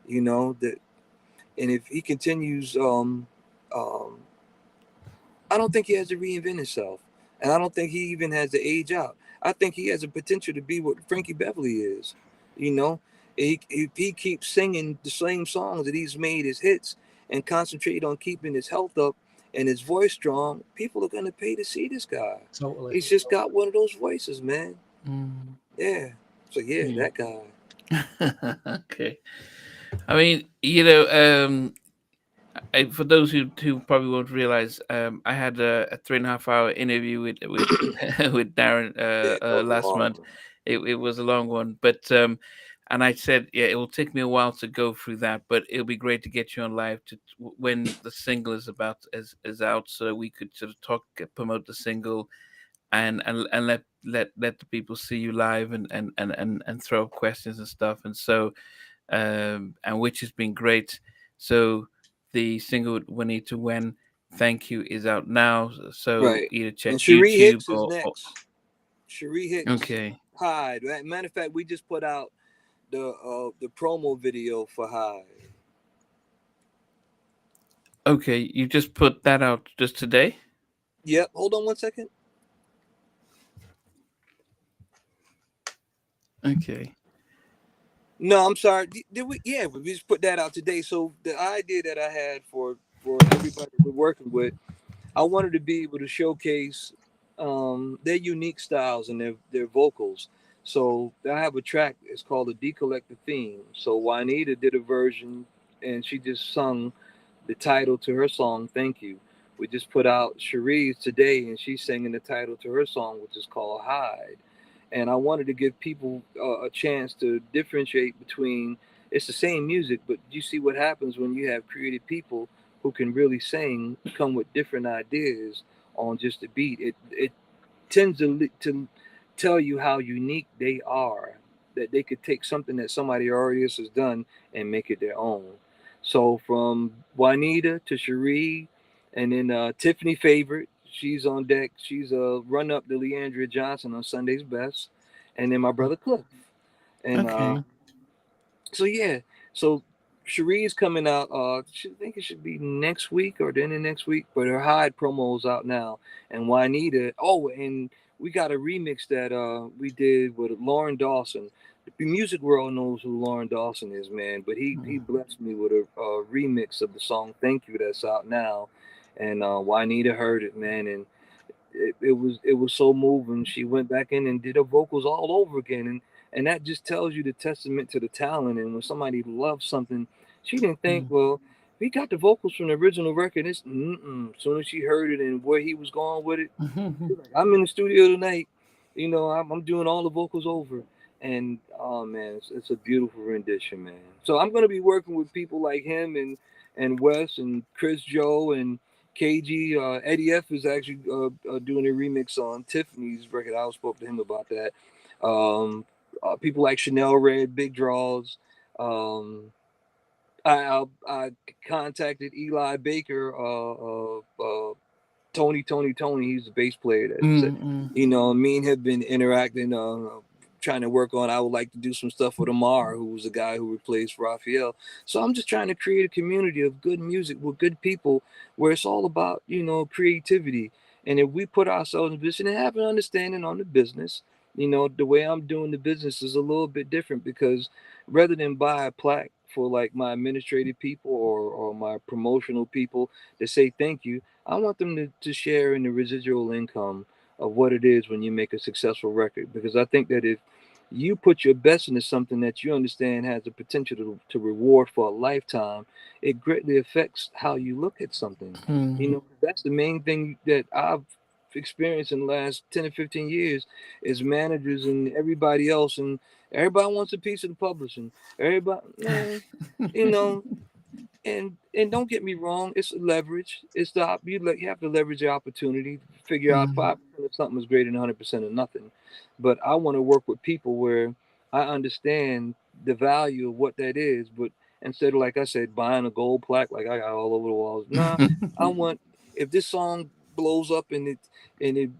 that. And if he continues, um, I don't think he has to reinvent himself, and I don't think he even has to age out. I think he has a potential to be what Frankie Beverly is. You know, if he keeps singing the same songs that he's made his hits and concentrate on keeping his health up and his voice strong, people are gonna pay to see this guy. Totally. He's just got one of those voices, man. Mm. Yeah. So yeah, Yeah. that guy. Okay. I mean, for those who probably won't realize, I had a 3.5 hour interview with with Darren Yeah, that was a last long month. one. It was a long one, but and I said, yeah, it will take me a while to go through that, but it'll be great to get you on live when the single is out, so we could sort of promote the single, and let the people see you live, and throw up questions and stuff, and so and which has been great. So the single Juanita When Thank You is out now. So Right. either check And Cherie YouTube Hicks is or next. Cherie Hicks, okay. Hyde. Matter of fact, we just put out the promo video for Hyde. Okay, you just put that out just today? Yep. Hold on one second. Okay. No, I'm sorry. Did we? Yeah, we just put that out today. So the idea that I had for everybody we're working with, I wanted to be able to showcase their unique styles and their vocals. So I have a track. It's called the Decollective Theme. So Juanita did a version, and she just sung the title to her song, Thank You. We just put out Cherie's today, and she's singing the title to her song, which is called Hide. And I wanted to give people a chance to differentiate between it's the same music, but you see what happens when you have creative people who can really sing, come with different ideas on just a beat. It tends to tell you how unique they are, that they could take something that somebody already else has done and make it their own. So from Juanita to Cherie, and then Tiffany Favorite, she's on deck. She's a run up to Leandria Johnson on Sunday's Best, and then my brother Cliff. And Okay. so yeah, so Cherie's coming out. I think it should be next week or the end of next week. But her Hyde promo is out now, and Juanita. Oh, and we got a remix that we did with Lauren Dawson. The music world knows who Lauren Dawson is, man. But he blessed me with a remix of the song "Thank You" that's out now, and Juanita heard it, man, and it was so moving. She went back in and did her vocals all over again, and that just tells you the testament to the talent. And when somebody loves something, she didn't think, well, we got the vocals from the original record. It's As soon as she heard it and where he was going with it, she's like, I'm in the studio tonight. I'm doing all the vocals over. And oh man, it's a beautiful rendition, man. So I'm gonna be working with people like him and Wes and Chris Joe and KG. Eddie F is actually doing a remix on Tiffany's record. I spoke to him about that. People like Chanel Red, Big Draws. Um, I contacted Eli Baker, Tony. He's the bass player. Me and him have been interacting, trying to work on. I would like to do some stuff with Amar, who was the guy who replaced Raphael. So I'm just trying to create a community of good music with good people, where it's all about creativity. And if we put ourselves in a position and have an understanding on the business, the way I'm doing the business is a little bit different, because rather than buy a plaque for like my administrative people or my promotional people to say thank you, I want them to share in the residual income of what it is when you make a successful record. Because I think that if you put your best into something that you understand has the potential to reward for a lifetime, it greatly affects how you look at something. That's the main thing that I've experienced in the last 10 or 15 years is managers and everybody else. And everybody wants a piece of the publishing. Everybody, man, you know, and don't get me wrong, it's leverage. It's you have to leverage the opportunity, figure out 5% of something is greater than 100% of nothing. But I want to work with people where I understand the value of what that is. But instead of, like I said, buying a gold plaque like I got all over the walls, nah, I want, if this song blows up and it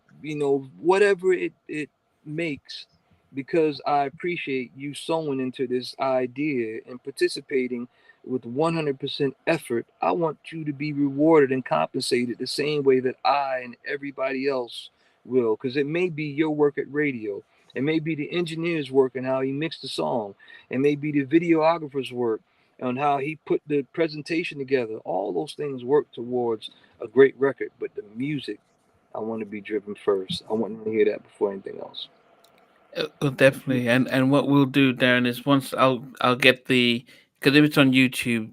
whatever it makes, because I appreciate you sewing into this idea and participating with 100% effort, I want you to be rewarded and compensated the same way that I and everybody else will. Because it may be your work at radio, it may be the engineer's work and how he mixed the song, it may be the videographer's work on how he put the presentation together. All those things work towards a great record, but the music, I want to be driven first. I want to hear that before anything else. Well, definitely. And what we'll do, Darren, is once I'll get because if it's on YouTube,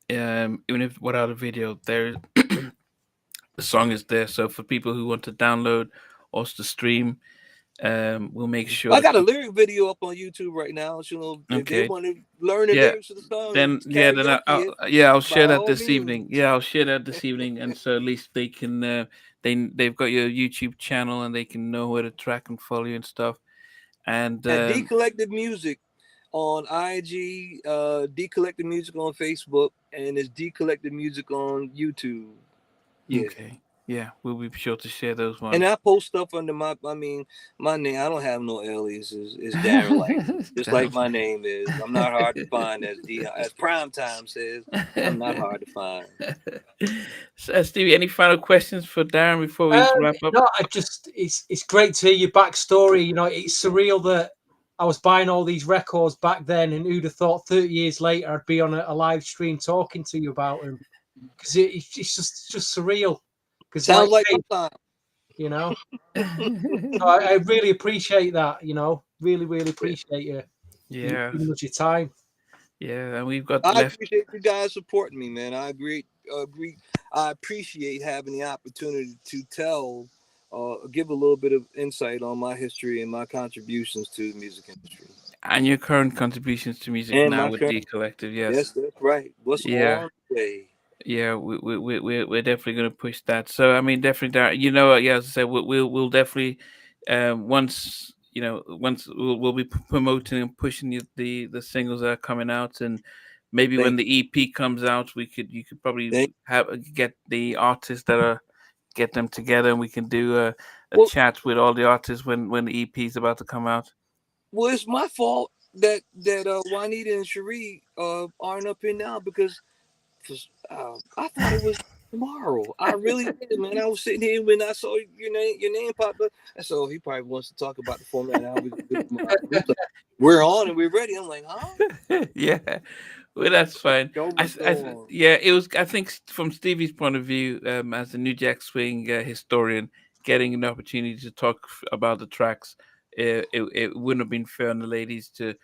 even if without a video, there the song is there. So for people who want to download or to stream, we'll make sure I that got a lyric video up on YouTube right now. So, if they okay. want to learn the Yeah. lyrics of the song and Then karaoke it, I'll by share that all this means. evening. Yeah, I'll share that this evening, and so at least they can they've got your YouTube channel and they can know where to track and follow you and stuff. And At D Collective Music, on IG, Decollected Music on Facebook, and it's Decollected Music on YouTube. Yeah. Okay. Yeah, we'll be sure to share those And ones. I post stuff under my name. I don't have no aliases. It's Darren Lighty, just like my name is. I'm not hard to find, as Prime Time says. I'm not hard to find. So, Stevie, any final questions for Darren before we wrap up? No, it's great to hear your backstory. You know, it's surreal that I was buying all these records back then, and who'd have thought 30 years later I'd be on a live stream talking to you about them? Because it's just surreal. Because like Sounds like my time. you know, so I really appreciate that. You know, really appreciate you Yeah, giving us your time. yeah, and we've got I left. appreciate you guys supporting me, man. I agree. I appreciate having the opportunity to give a little bit of insight on my history and my contributions to the music industry. And your current contributions to music And now my with current, D Collective, yes. yes, that's right. What's Yeah, on the way? yeah, we're definitely going to push that. So I mean, definitely, you know, yeah, as I said, we'll definitely, once you know, once we'll be promoting and pushing the singles that are coming out, and maybe when Thank, the EP comes out, you could probably thank. get the artists that are get them together, and we can do a Well, chat with all the artists when the EP is about to come out. well, it's my fault that Juanita and Cherie aren't up here now because I thought it was tomorrow. I really did, man. I was sitting here when I saw your name pop up. And so he probably wants to talk about the format. I was he's like, we're on and we're ready. I'm like, huh? Yeah, well, that's fine. Show must go on. Yeah, it was. I think from Stevie's point of view, as a New Jack Swing historian, getting an opportunity to talk about the tracks, it wouldn't have been fair on the ladies to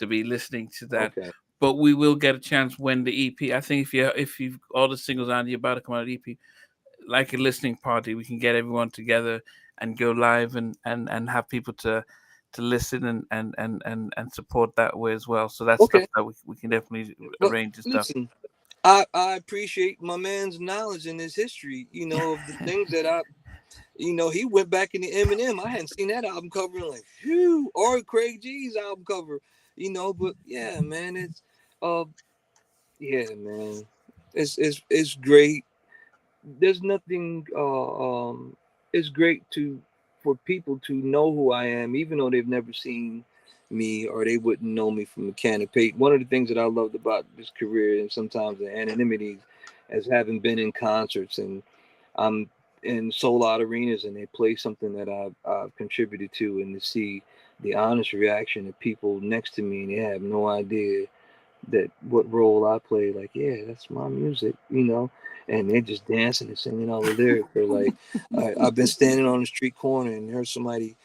be listening to that. Okay. But we will get a chance when the EP. I think if you all the singles on you're about to come out EP, like a listening party, we can get everyone together and go live and have people to listen and support that way as well. So that's stuff Okay. that we can definitely But arrange and stuff. listen, I appreciate my man's knowledge and his history, of the things that he went back into Eminem. I hadn't seen that album cover in like, phew, or Craig G's album cover, but yeah, man, uh, yeah, man, it's great. There's nothing, it's great for people to know who I am, even though they've never seen me or they wouldn't know me from a can of paint. One of the things that I loved about this career and sometimes the anonymity as having been in concerts and I'm in sold out arenas and they play something that I've contributed to and to see the honest reaction of people next to me and they have no idea that what role I play. Like, yeah, that's my music. And they're just dancing and singing all the lyrics. They're like, I've been standing on the street corner and heard somebody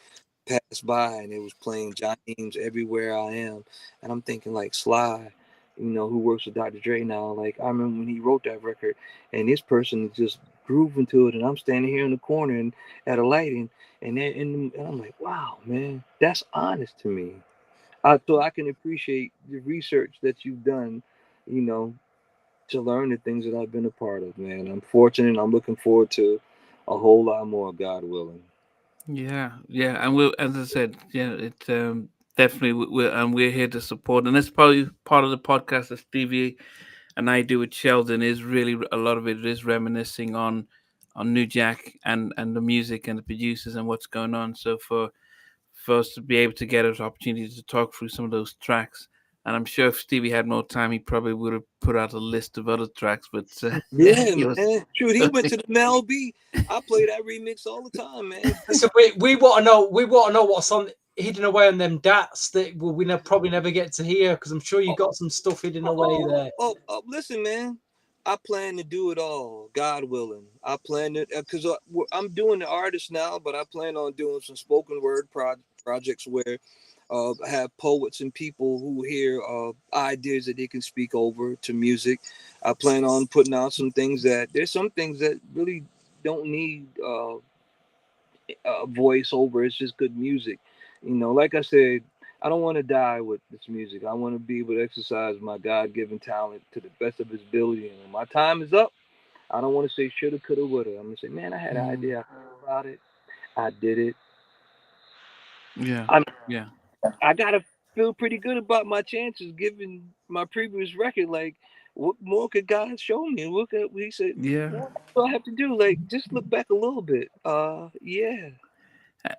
pass by and it was playing Johnny Ames Everywhere I Am. And I'm thinking like Sly, who works with Dr. Dre now. Like I remember when he wrote that record and this person is just grooving to it and I'm standing here in the corner and at a light and I'm like, wow, man, that's honest to me. So I can appreciate the research that you've done, you know, to learn the things that I've been a part of, man. I'm fortunate. I'm looking forward to a whole lot more, God willing. Yeah, yeah, and we'll, as I said, yeah, it definitely we're here to support, and that's probably part of the podcast that Stevie and I do with Sheldon is really a lot of it is reminiscing on New Jack and the music and the producers and what's going on. So for us to be able to get an opportunity to talk through some of those tracks. And I'm sure if Stevie had more time, he probably would have put out a list of other tracks. But Yeah, he was, man. Shoot, he went to the Mel B. I play that remix all the time, man. So we want to know. We want to know what's on hidden away on them dats that probably never get to hear because I'm sure you got some stuff hidden away there. Listen, man. I plan to do it all, God willing. I plan to, because I'm doing the artist now, but I plan on doing some spoken word projects where I have poets and people who hear ideas that they can speak over to music. I plan on putting out there's some things that really don't need voice over. It's just good music. Like I said, I don't want to die with this music. I want to be able to exercise my God-given talent to the best of his ability. And when my time is up, I don't want to say shoulda, coulda, woulda. I'm gonna say, man, I had an idea. I thought about it. I did it. yeah, I'm, yeah, I gotta feel pretty good about my chances given my previous record. Like, what more could God show me? What could he said? Yeah. What do I have to do? Like, just look back a little bit. Yeah.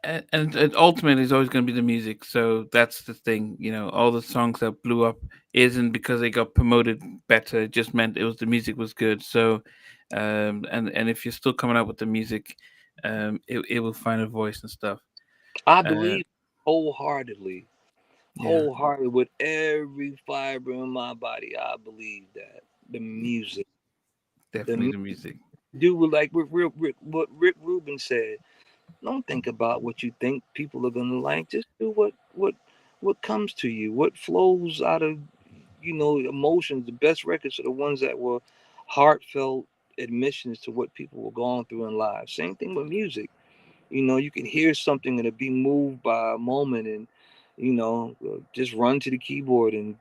And ultimately it's always going to be the music, so that's the thing, all the songs that blew up isn't because they got promoted better, it just meant it was the music was good. So and if you're still coming out with the music, it will find a voice and stuff. I uh believe wholeheartedly, yeah, wholeheartedly with every fiber in my body. I believe that the music, the definitely mu- the music. do like what Rick Rubin said. Don't think about what you think people are gonna like. Just do what comes to you, what flows out of emotions. The best records are the ones that were heartfelt admissions to what people were going through in life. Same thing with music. You can hear something and be moved by a moment, and just run to the keyboard. And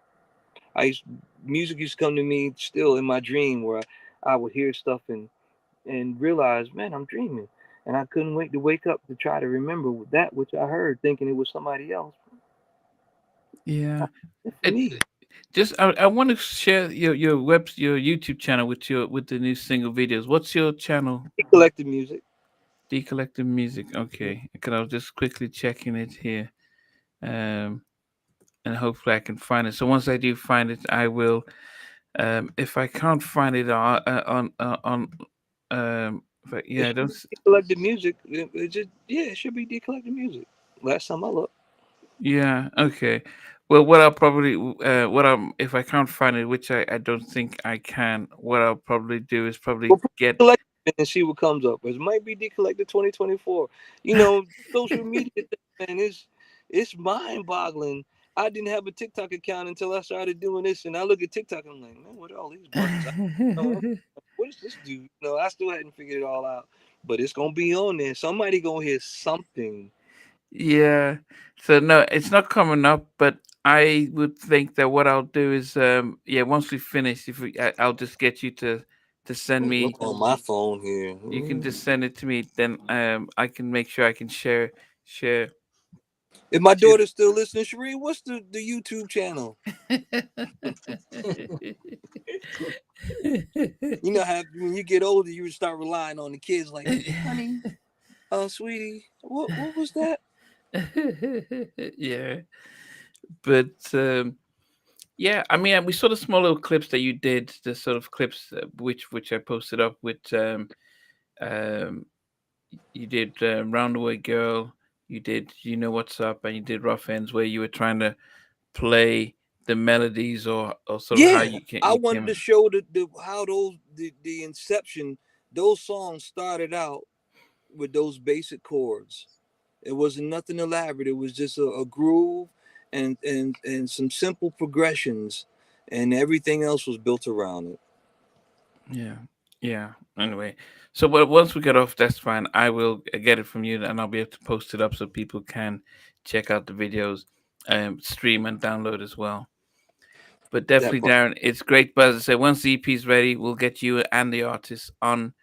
I used music used to come to me still in my dream where I would hear stuff and realize, man, I'm dreaming. And I couldn't wait to wake up to try to remember that which I heard, thinking it was somebody else. Yeah. It's for it, me. just I want to share your YouTube channel with the new single videos. What's your channel? He collected music. Decollected music. Okay, because I was just quickly checking it here. um and hopefully I can find it. So once I do find it, I will. If I can't find it It yeah, I should don't. be decollected music. It just it should be decollected music. Last time I looked. Yeah, okay. Well, what I'll probably what I'm if I can't find it, which I don't think I can, what I'll probably do is probably We'll put get. decollected and see what comes up. It might be decollected 2024. Social media, man, it's mind boggling. I didn't have a TikTok account until I started doing this, and I look at TikTok. I'm like, man, what are all these buttons? What does this do? I still hadn't figured it all out, but it's gonna be on there. Somebody gonna hear something. Yeah. So no, it's not coming up, but I would think that what I'll do is yeah, once we finish, if I'll just get you to Let send me look me. on my phone here. You can just send it to me, then I can make sure I can share. If my share. daughter's still listening, Sheree, what's the YouTube channel? How when you get older, you start relying on the kids. Like, honey, sweetie, what was that? Yeah, but yeah, I mean, we saw the small little clips that you did, the sort of clips which I posted up with. Um, you did Roundaway Girl, you did You Know What's Up, and you did Rough Ends, where you were trying to play the melodies or sort of how Yeah, I you wanted came. to show the how the inception. Those songs started out with those basic chords. It wasn't nothing elaborate. It was just a groove and some simple progressions, and everything else was built around it. Yeah, yeah. Anyway, so once we get off, that's fine. I will get it from you, and I'll be able to post it up so people can check out the videos, stream and download as well. But That definitely, part. Darren, it's great. But as I said, once the EP is ready, we'll get you and the artist on,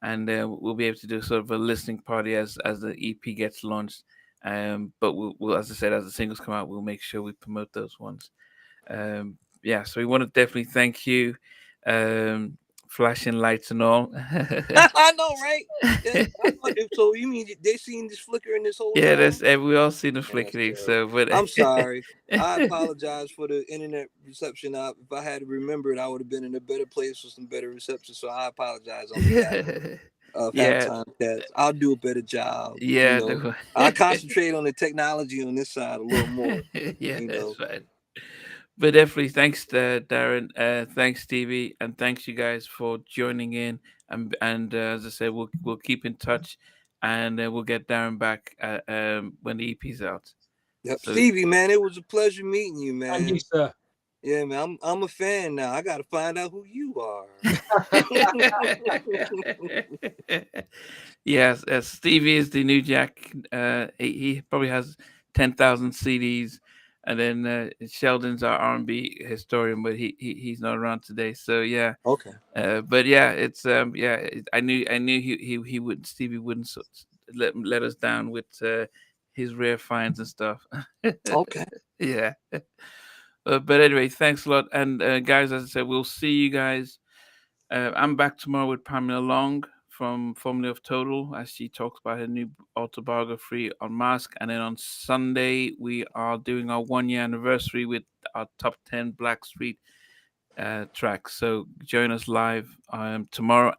and we'll be able to do sort of a listening party as the EP gets launched. But we'll, as I said, as the singles come out, we'll make sure we promote those ones. Yeah, so we want to definitely thank you, um, flashing lights and all. I know, right? So you mean they seen this flickering this whole Yeah, time? that's we all seen the That's flickering. terrible. So, but I'm sorry. I apologize for the internet reception. If I had remembered, I would have been in a better place with some better reception. So I apologize on behalf of yeah, halftime cats. I'll do a better job. yeah, I concentrate on the technology on this side a little more. yeah, You that's know. fine. But definitely, thanks, Darren. Thanks, Stevie, and thanks you guys for joining in. And as I said, we'll keep in touch, and we'll get Darren back when the EP's out. Yep, So. Stevie, man, it was a pleasure meeting you, And you, man. sir. Yeah, man, I'm a fan now. I got to find out who you are. Yes, Stevie is the new Jack. He probably has 10,000 CDs, and then Sheldon's our R&B historian, but he's not around today. So yeah, Okay. but yeah, it's I knew he would Stevie wouldn't let us down with his rare finds and stuff. Okay. Yeah. But anyway, thanks a lot. And guys, as I said, we'll see you guys. I'm back tomorrow with Pamela Long from Formula of Total as she talks about her new autobiography on Mask. And then on Sunday, we are doing our 1 year anniversary with our top 10 Black Street tracks. So join us live tomorrow